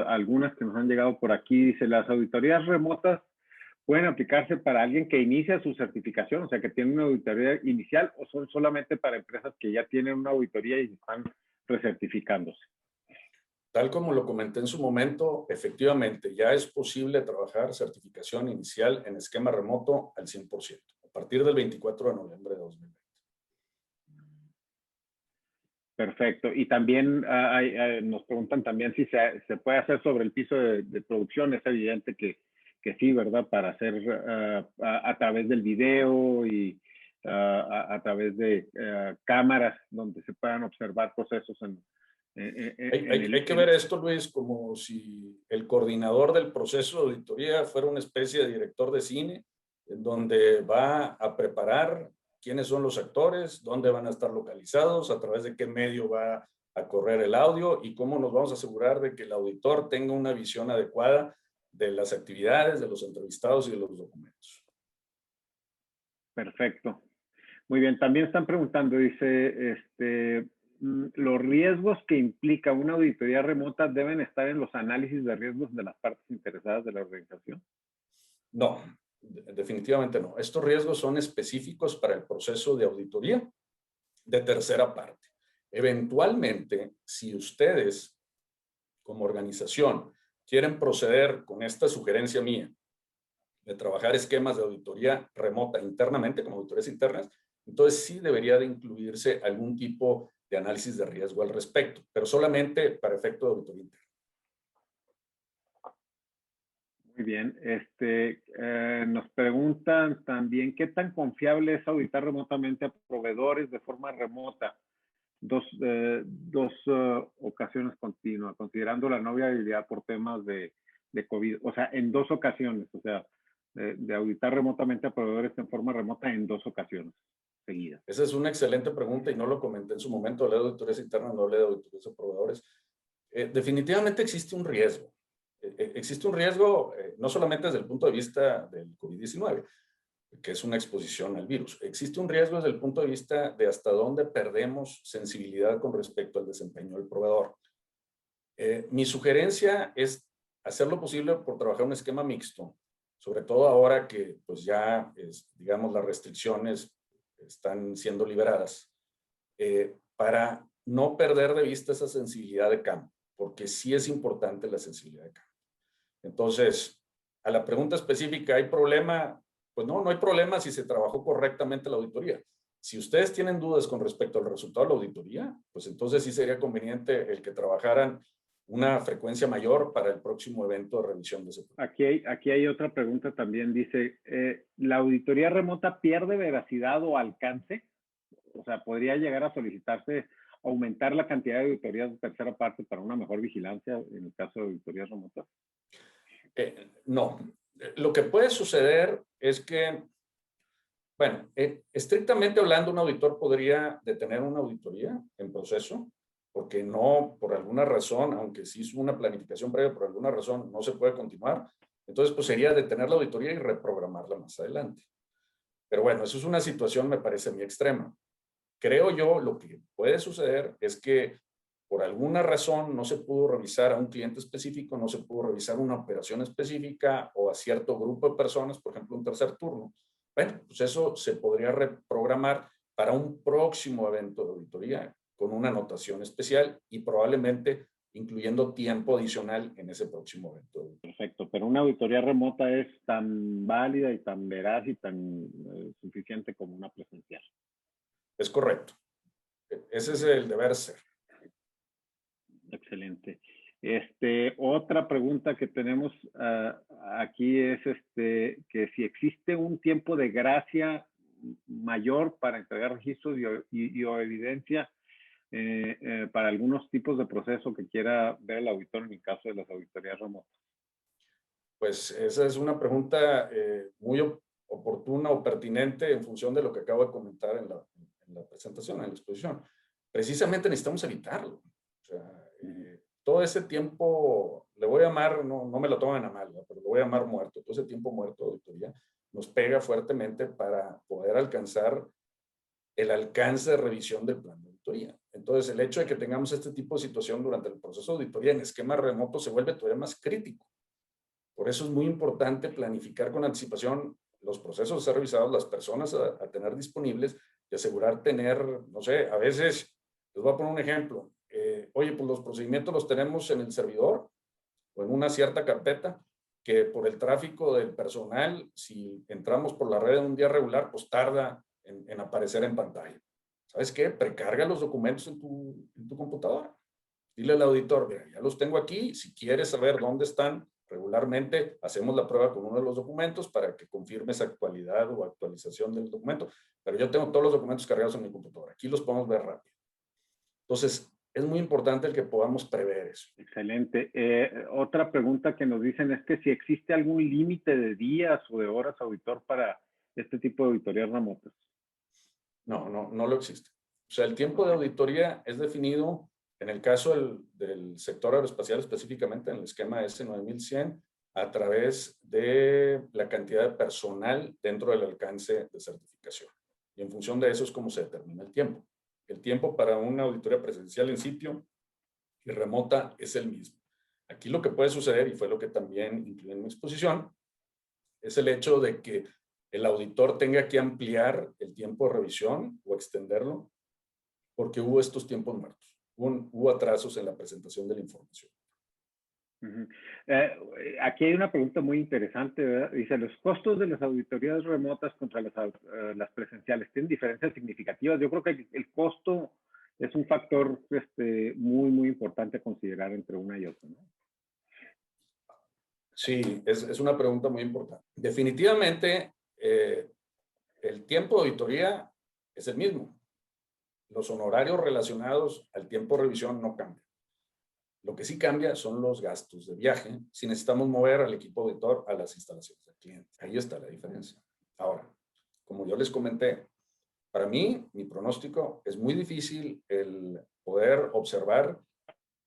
algunas que nos han llegado por aquí. Dice, las auditorías remotas pueden aplicarse para alguien que inicia su certificación, o sea, que tiene una auditoría inicial, o son solamente para empresas que ya tienen una auditoría y están recertificándose. Tal como lo comenté en su momento, efectivamente ya es posible trabajar certificación inicial en esquema remoto al 100%, a partir del 24 de noviembre de 2020. Perfecto. Y también nos preguntan también si se puede hacer sobre el piso de producción. Es evidente que sí, ¿verdad? Para hacer a través del video y a través de cámaras donde se puedan observar procesos Hay que ver esto, Luis, como si el coordinador del proceso de auditoría fuera una especie de director de cine, en donde va a preparar quiénes son los actores, dónde van a estar localizados, a través de qué medio va a correr el audio y cómo nos vamos a asegurar de que el auditor tenga una visión adecuada de las actividades, de los entrevistados y de los documentos. Perfecto. Muy bien. También están preguntando, dice, los riesgos que implica una auditoría remota deben estar en los análisis de riesgos de las partes interesadas de la organización. No, definitivamente no. Estos riesgos son específicos para el proceso de auditoría de tercera parte. Eventualmente, si ustedes como organización quieren proceder con esta sugerencia mía de trabajar esquemas de auditoría remota internamente, como auditorías internas, entonces sí debería de incluirse algún tipo de análisis de riesgo al respecto, pero solamente para efecto de auditoría interna. Muy bien. Nos preguntan también, ¿qué tan confiable es auditar remotamente a proveedores de forma remota? Dos ocasiones continuas, considerando la no viabilidad por temas de COVID. O sea, en 2 ocasiones. O sea, de auditar remotamente a proveedores en forma remota en 2 ocasiones seguidas. Esa es una excelente pregunta y no lo comenté en su momento. Hablé de auditorías internas, no hablé de auditorías a proveedores. Definitivamente existe un riesgo. Existe un riesgo no solamente desde el punto de vista del COVID-19, que es una exposición al virus. Existe un riesgo desde el punto de vista de hasta dónde perdemos sensibilidad con respecto al desempeño del proveedor. Mi sugerencia es hacer lo posible por trabajar un esquema mixto, sobre todo ahora que pues ya, digamos, las restricciones están siendo liberadas, para no perder de vista esa sensibilidad de campo, porque sí es importante la sensibilidad de campo. Entonces, a la pregunta específica, ¿hay problema? Pues no hay problema si se trabajó correctamente la auditoría. Si ustedes tienen dudas con respecto al resultado de la auditoría, pues entonces sí sería conveniente el que trabajaran una frecuencia mayor para el próximo evento de revisión de ese proyecto. Aquí hay otra pregunta también. Dice, ¿la auditoría remota pierde veracidad o alcance? O sea, ¿podría llegar a solicitarse aumentar la cantidad de auditorías de tercera parte para una mejor vigilancia en el caso de auditorías remotas? No. Lo que puede suceder es que, bueno, estrictamente hablando, un auditor podría detener una auditoría en proceso, porque no, por alguna razón, aunque sí hizo una planificación previa, por alguna razón no se puede continuar. Entonces, pues sería detener la auditoría y reprogramarla más adelante. Pero bueno, eso es una situación, me parece, muy extrema. Creo yo, lo que puede suceder es que por alguna razón no se pudo revisar a un cliente específico, no se pudo revisar una operación específica o a cierto grupo de personas, por ejemplo, un tercer turno. Bueno, pues eso se podría reprogramar para un próximo evento de auditoría con una anotación especial y probablemente incluyendo tiempo adicional en ese próximo evento. Perfecto, pero una auditoría remota es tan válida y tan veraz y tan suficiente como una presencial. Es correcto. Ese es el deber ser. Excelente. Otra pregunta que tenemos aquí es que si existe un tiempo de gracia mayor para entregar registros y o evidencia para algunos tipos de proceso que quiera ver el auditor en el caso de las auditorías remotas. Pues esa es una pregunta muy oportuna o pertinente en función de lo que acabo de comentar en la presentación, en la exposición. Precisamente necesitamos evitarlo. O sea, todo ese tiempo, le voy a llamar, no me lo tomen a mal, ¿no? Pero lo voy a llamar muerto. Todo ese tiempo muerto de auditoría nos pega fuertemente para poder alcanzar el alcance de revisión del plan de auditoría. Entonces, el hecho de que tengamos este tipo de situación durante el proceso de auditoría en esquema remoto se vuelve todavía más crítico. Por eso es muy importante planificar con anticipación los procesos a ser revisados, las personas a tener disponibles y asegurar tener, no sé, a veces, les voy a poner un ejemplo. Oye, pues los procedimientos los tenemos en el servidor o en una cierta carpeta que por el tráfico del personal, si entramos por la red en un día regular, pues tarda en aparecer en pantalla. ¿Sabes qué? Precarga los documentos en tu computadora. Dile al auditor, mira, ya los tengo aquí, si quieres saber dónde están, regularmente hacemos la prueba con uno de los documentos para que confirmes actualidad o actualización del documento, pero yo tengo todos los documentos cargados en mi computadora, aquí los podemos ver rápido. Entonces, es muy importante el que podamos prever eso. Excelente. Otra pregunta que nos dicen es que si existe algún límite de días o de horas, auditor, para este tipo de auditorías remotas. No lo existe. O sea, el tiempo de auditoría es definido, en el caso del sector aeroespacial específicamente, en el esquema S9100, a través de la cantidad de personal dentro del alcance de certificación. Y en función de eso es como se determina el tiempo. El tiempo para una auditoría presencial en sitio y remota es el mismo. Aquí lo que puede suceder, y fue lo que también incluí en mi exposición, es el hecho de que el auditor tenga que ampliar el tiempo de revisión o extenderlo porque hubo estos tiempos muertos. Hubo atrasos en la presentación de la información. Uh-huh. Aquí hay una pregunta muy interesante, ¿verdad? Dice, ¿los costos de las auditorías remotas contra las presenciales tienen diferencias significativas? Yo creo que el costo es un factor muy importante a considerar entre una y otra, ¿no? Sí, es una pregunta muy importante. Definitivamente, el tiempo de auditoría es el mismo. Los honorarios relacionados al tiempo de revisión no cambian. Lo que sí cambia son los gastos de viaje si necesitamos mover al equipo auditor a las instalaciones del cliente. Ahí está la diferencia. Ahora, como yo les comenté, para mí, mi pronóstico, es muy difícil el poder observar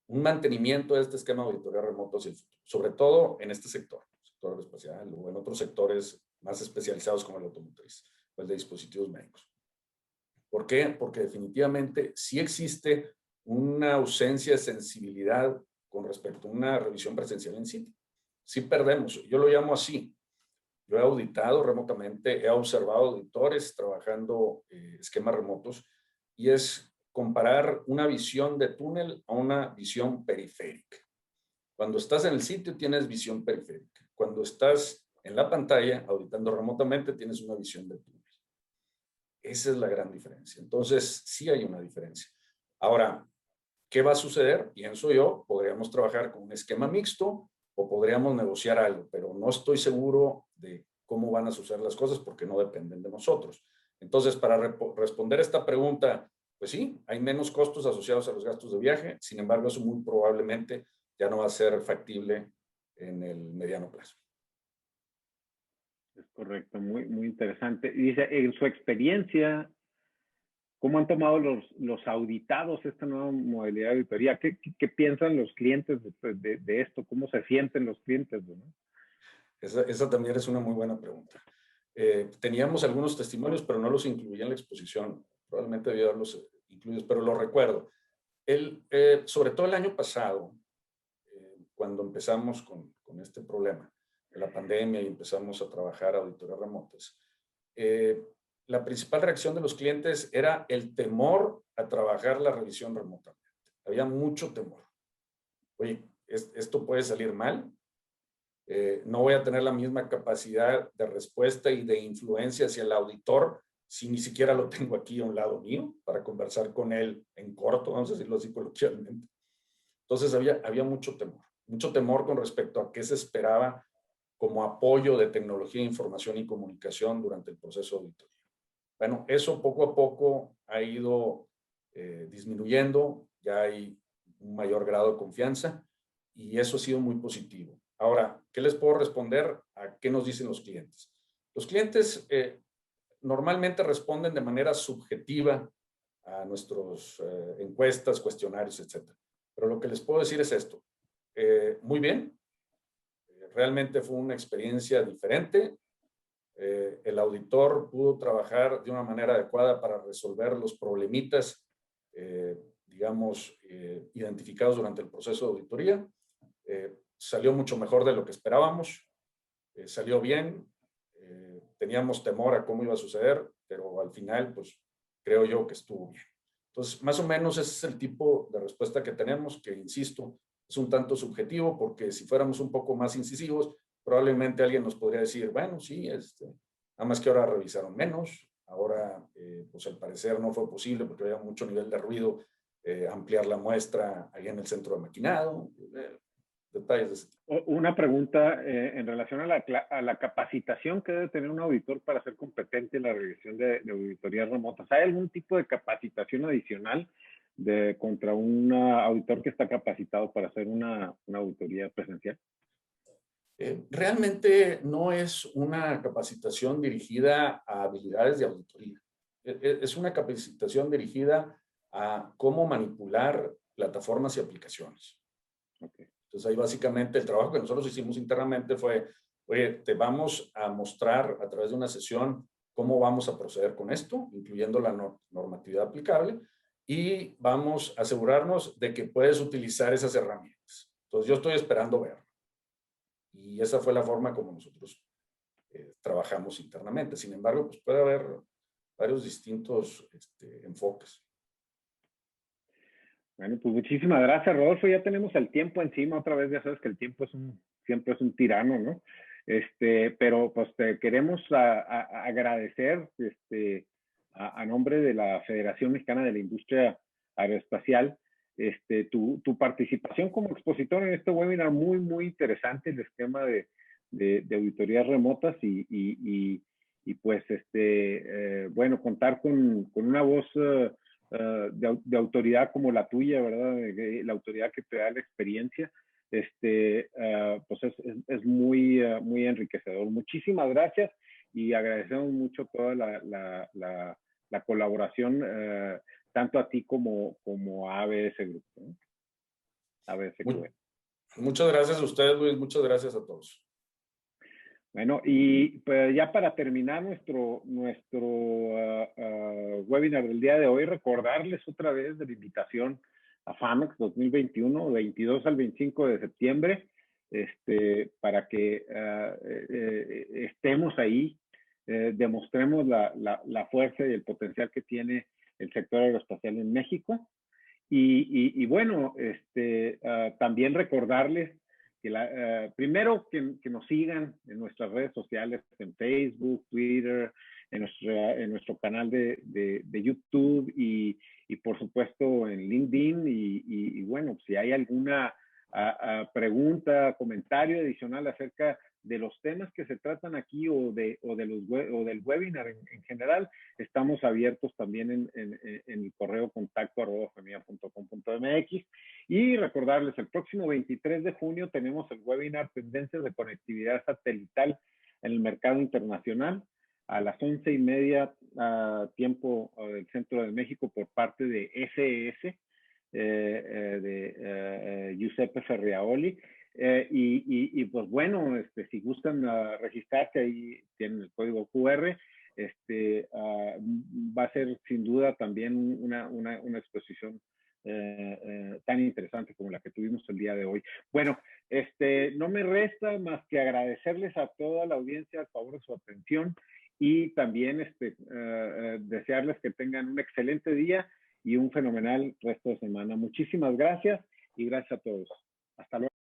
un mantenimiento de este esquema de auditoría remoto hacia el futuro, sobre todo en este sector aeroespacial o en otros sectores más especializados como el automotriz o el de dispositivos médicos. ¿Por qué? Porque definitivamente sí existe una ausencia de sensibilidad con respecto a una revisión presencial en sitio. Sí perdemos, yo lo llamo así. Yo he auditado remotamente, he observado auditores trabajando esquemas remotos y es comparar una visión de túnel a una visión periférica. Cuando estás en el sitio tienes visión periférica. Cuando estás en la pantalla auditando remotamente tienes una visión de túnel. Esa es la gran diferencia. Entonces, sí hay una diferencia. Ahora, ¿qué va a suceder? Pienso yo, podríamos trabajar con un esquema mixto o podríamos negociar algo, pero no estoy seguro de cómo van a suceder las cosas porque no dependen de nosotros. Entonces, para responder esta pregunta, pues sí, hay menos costos asociados a los gastos de viaje, sin embargo, eso muy probablemente ya no va a ser factible en el mediano plazo. Es correcto, muy interesante. Y dice, en su experiencia, ¿cómo han tomado los auditados esta nueva modalidad de auditoría? ¿Qué piensan los clientes de esto? ¿Cómo se sienten los clientes? ¿No? Esa también es una muy buena pregunta. Teníamos algunos testimonios, pero no los incluí en la exposición. Probablemente debía haberlos incluido, pero lo recuerdo. Sobre todo el año pasado, cuando empezamos con este problema de la pandemia y empezamos a trabajar auditorías remotas, la principal reacción de los clientes era el temor a trabajar la revisión remotamente. Había mucho temor. Oye, esto puede salir mal. No voy a tener la misma capacidad de respuesta y de influencia hacia el auditor si ni siquiera lo tengo aquí a un lado mío para conversar con él en corto, vamos a decirlo así coloquialmente. Entonces había mucho temor con respecto a qué se esperaba como apoyo de tecnología, información y comunicación durante el proceso de auditoría. Bueno, eso poco a poco ha ido disminuyendo, ya hay un mayor grado de confianza y eso ha sido muy positivo. Ahora, ¿qué les puedo responder a qué nos dicen los clientes? Los clientes normalmente responden de manera subjetiva a nuestras encuestas, cuestionarios, etc. Pero lo que les puedo decir es esto. Muy bien, realmente fue una experiencia diferente. El auditor pudo trabajar de una manera adecuada para resolver los problemitas, digamos, identificados durante el proceso de auditoría. Salió mucho mejor de lo que esperábamos, salió bien, teníamos temor a cómo iba a suceder, pero al final, pues, creo yo que estuvo bien. Entonces, más o menos ese es el tipo de respuesta que tenemos, que, insisto, es un tanto subjetivo, porque si fuéramos un poco más incisivos, probablemente alguien nos podría decir, bueno, sí, nada más que ahora revisaron menos, Ahora, pues al parecer no fue posible porque había mucho nivel de ruido, ampliar la muestra ahí en el centro de maquinado, detalles de ese tipo. Una pregunta en relación a la capacitación que debe tener un auditor para ser competente en la revisión de auditorías remotas. ¿Hay algún tipo de capacitación adicional contra un auditor que está capacitado para hacer una auditoría presencial? Realmente no es una capacitación dirigida a habilidades de auditoría. Es una capacitación dirigida a cómo manipular plataformas y aplicaciones. Okay. Entonces ahí básicamente el trabajo que nosotros hicimos internamente fue, oye, te vamos a mostrar a través de una sesión cómo vamos a proceder con esto, incluyendo la normatividad aplicable, y vamos a asegurarnos de que puedes utilizar esas herramientas. Entonces yo estoy esperando ver. Y esa fue la forma como nosotros trabajamos internamente. Sin embargo, pues puede haber varios distintos enfoques. Bueno, pues muchísimas gracias, Rodolfo. Ya tenemos el tiempo encima. Otra vez, ya sabes que el tiempo siempre es un tirano, ¿no? Pero pues te queremos agradecer a nombre de la Federación Mexicana de la Industria Aeroespacial tu participación como expositor en este webinar muy, muy interesante, el esquema de auditorías remotas y pues, bueno, contar con una voz de autoridad como la tuya, ¿verdad? La autoridad que te da la experiencia, pues es muy, muy enriquecedor. Muchísimas gracias y agradecemos mucho toda la colaboración, tanto a ti como a ABS Group, ¿no? ABS Group. Muchas gracias a ustedes, Luis. Muchas gracias a todos. Bueno, y pues ya para terminar nuestro webinar del día de hoy, recordarles otra vez de la invitación a FAMEX 2021, 22 al 25 de septiembre, para que estemos ahí, demostremos la fuerza y el potencial que tiene el sector aeroespacial en México. Y bueno, también recordarles que primero que nos sigan en nuestras redes sociales, en Facebook, Twitter, en nuestro canal de YouTube y por supuesto en LinkedIn. Y bueno, si hay alguna pregunta, comentario adicional acerca de los temas que se tratan aquí o del webinar en general, estamos abiertos también en el correo contacto@femia.com.mx. Y recordarles, el próximo 23 de junio tenemos el webinar Tendencias de Conectividad Satelital en el Mercado Internacional a las 11:30 tiempo del Centro de México por parte de SES, de Giuseppe Ferriaoli. Y pues bueno, si gustan registrarse, ahí tienen el código QR. Va a ser sin duda también una exposición tan interesante como la que tuvimos el día de hoy. Bueno, no me resta más que agradecerles a toda la audiencia a favor de su atención y también desearles que tengan un excelente día y un fenomenal resto de semana. Muchísimas gracias y gracias a todos. Hasta luego.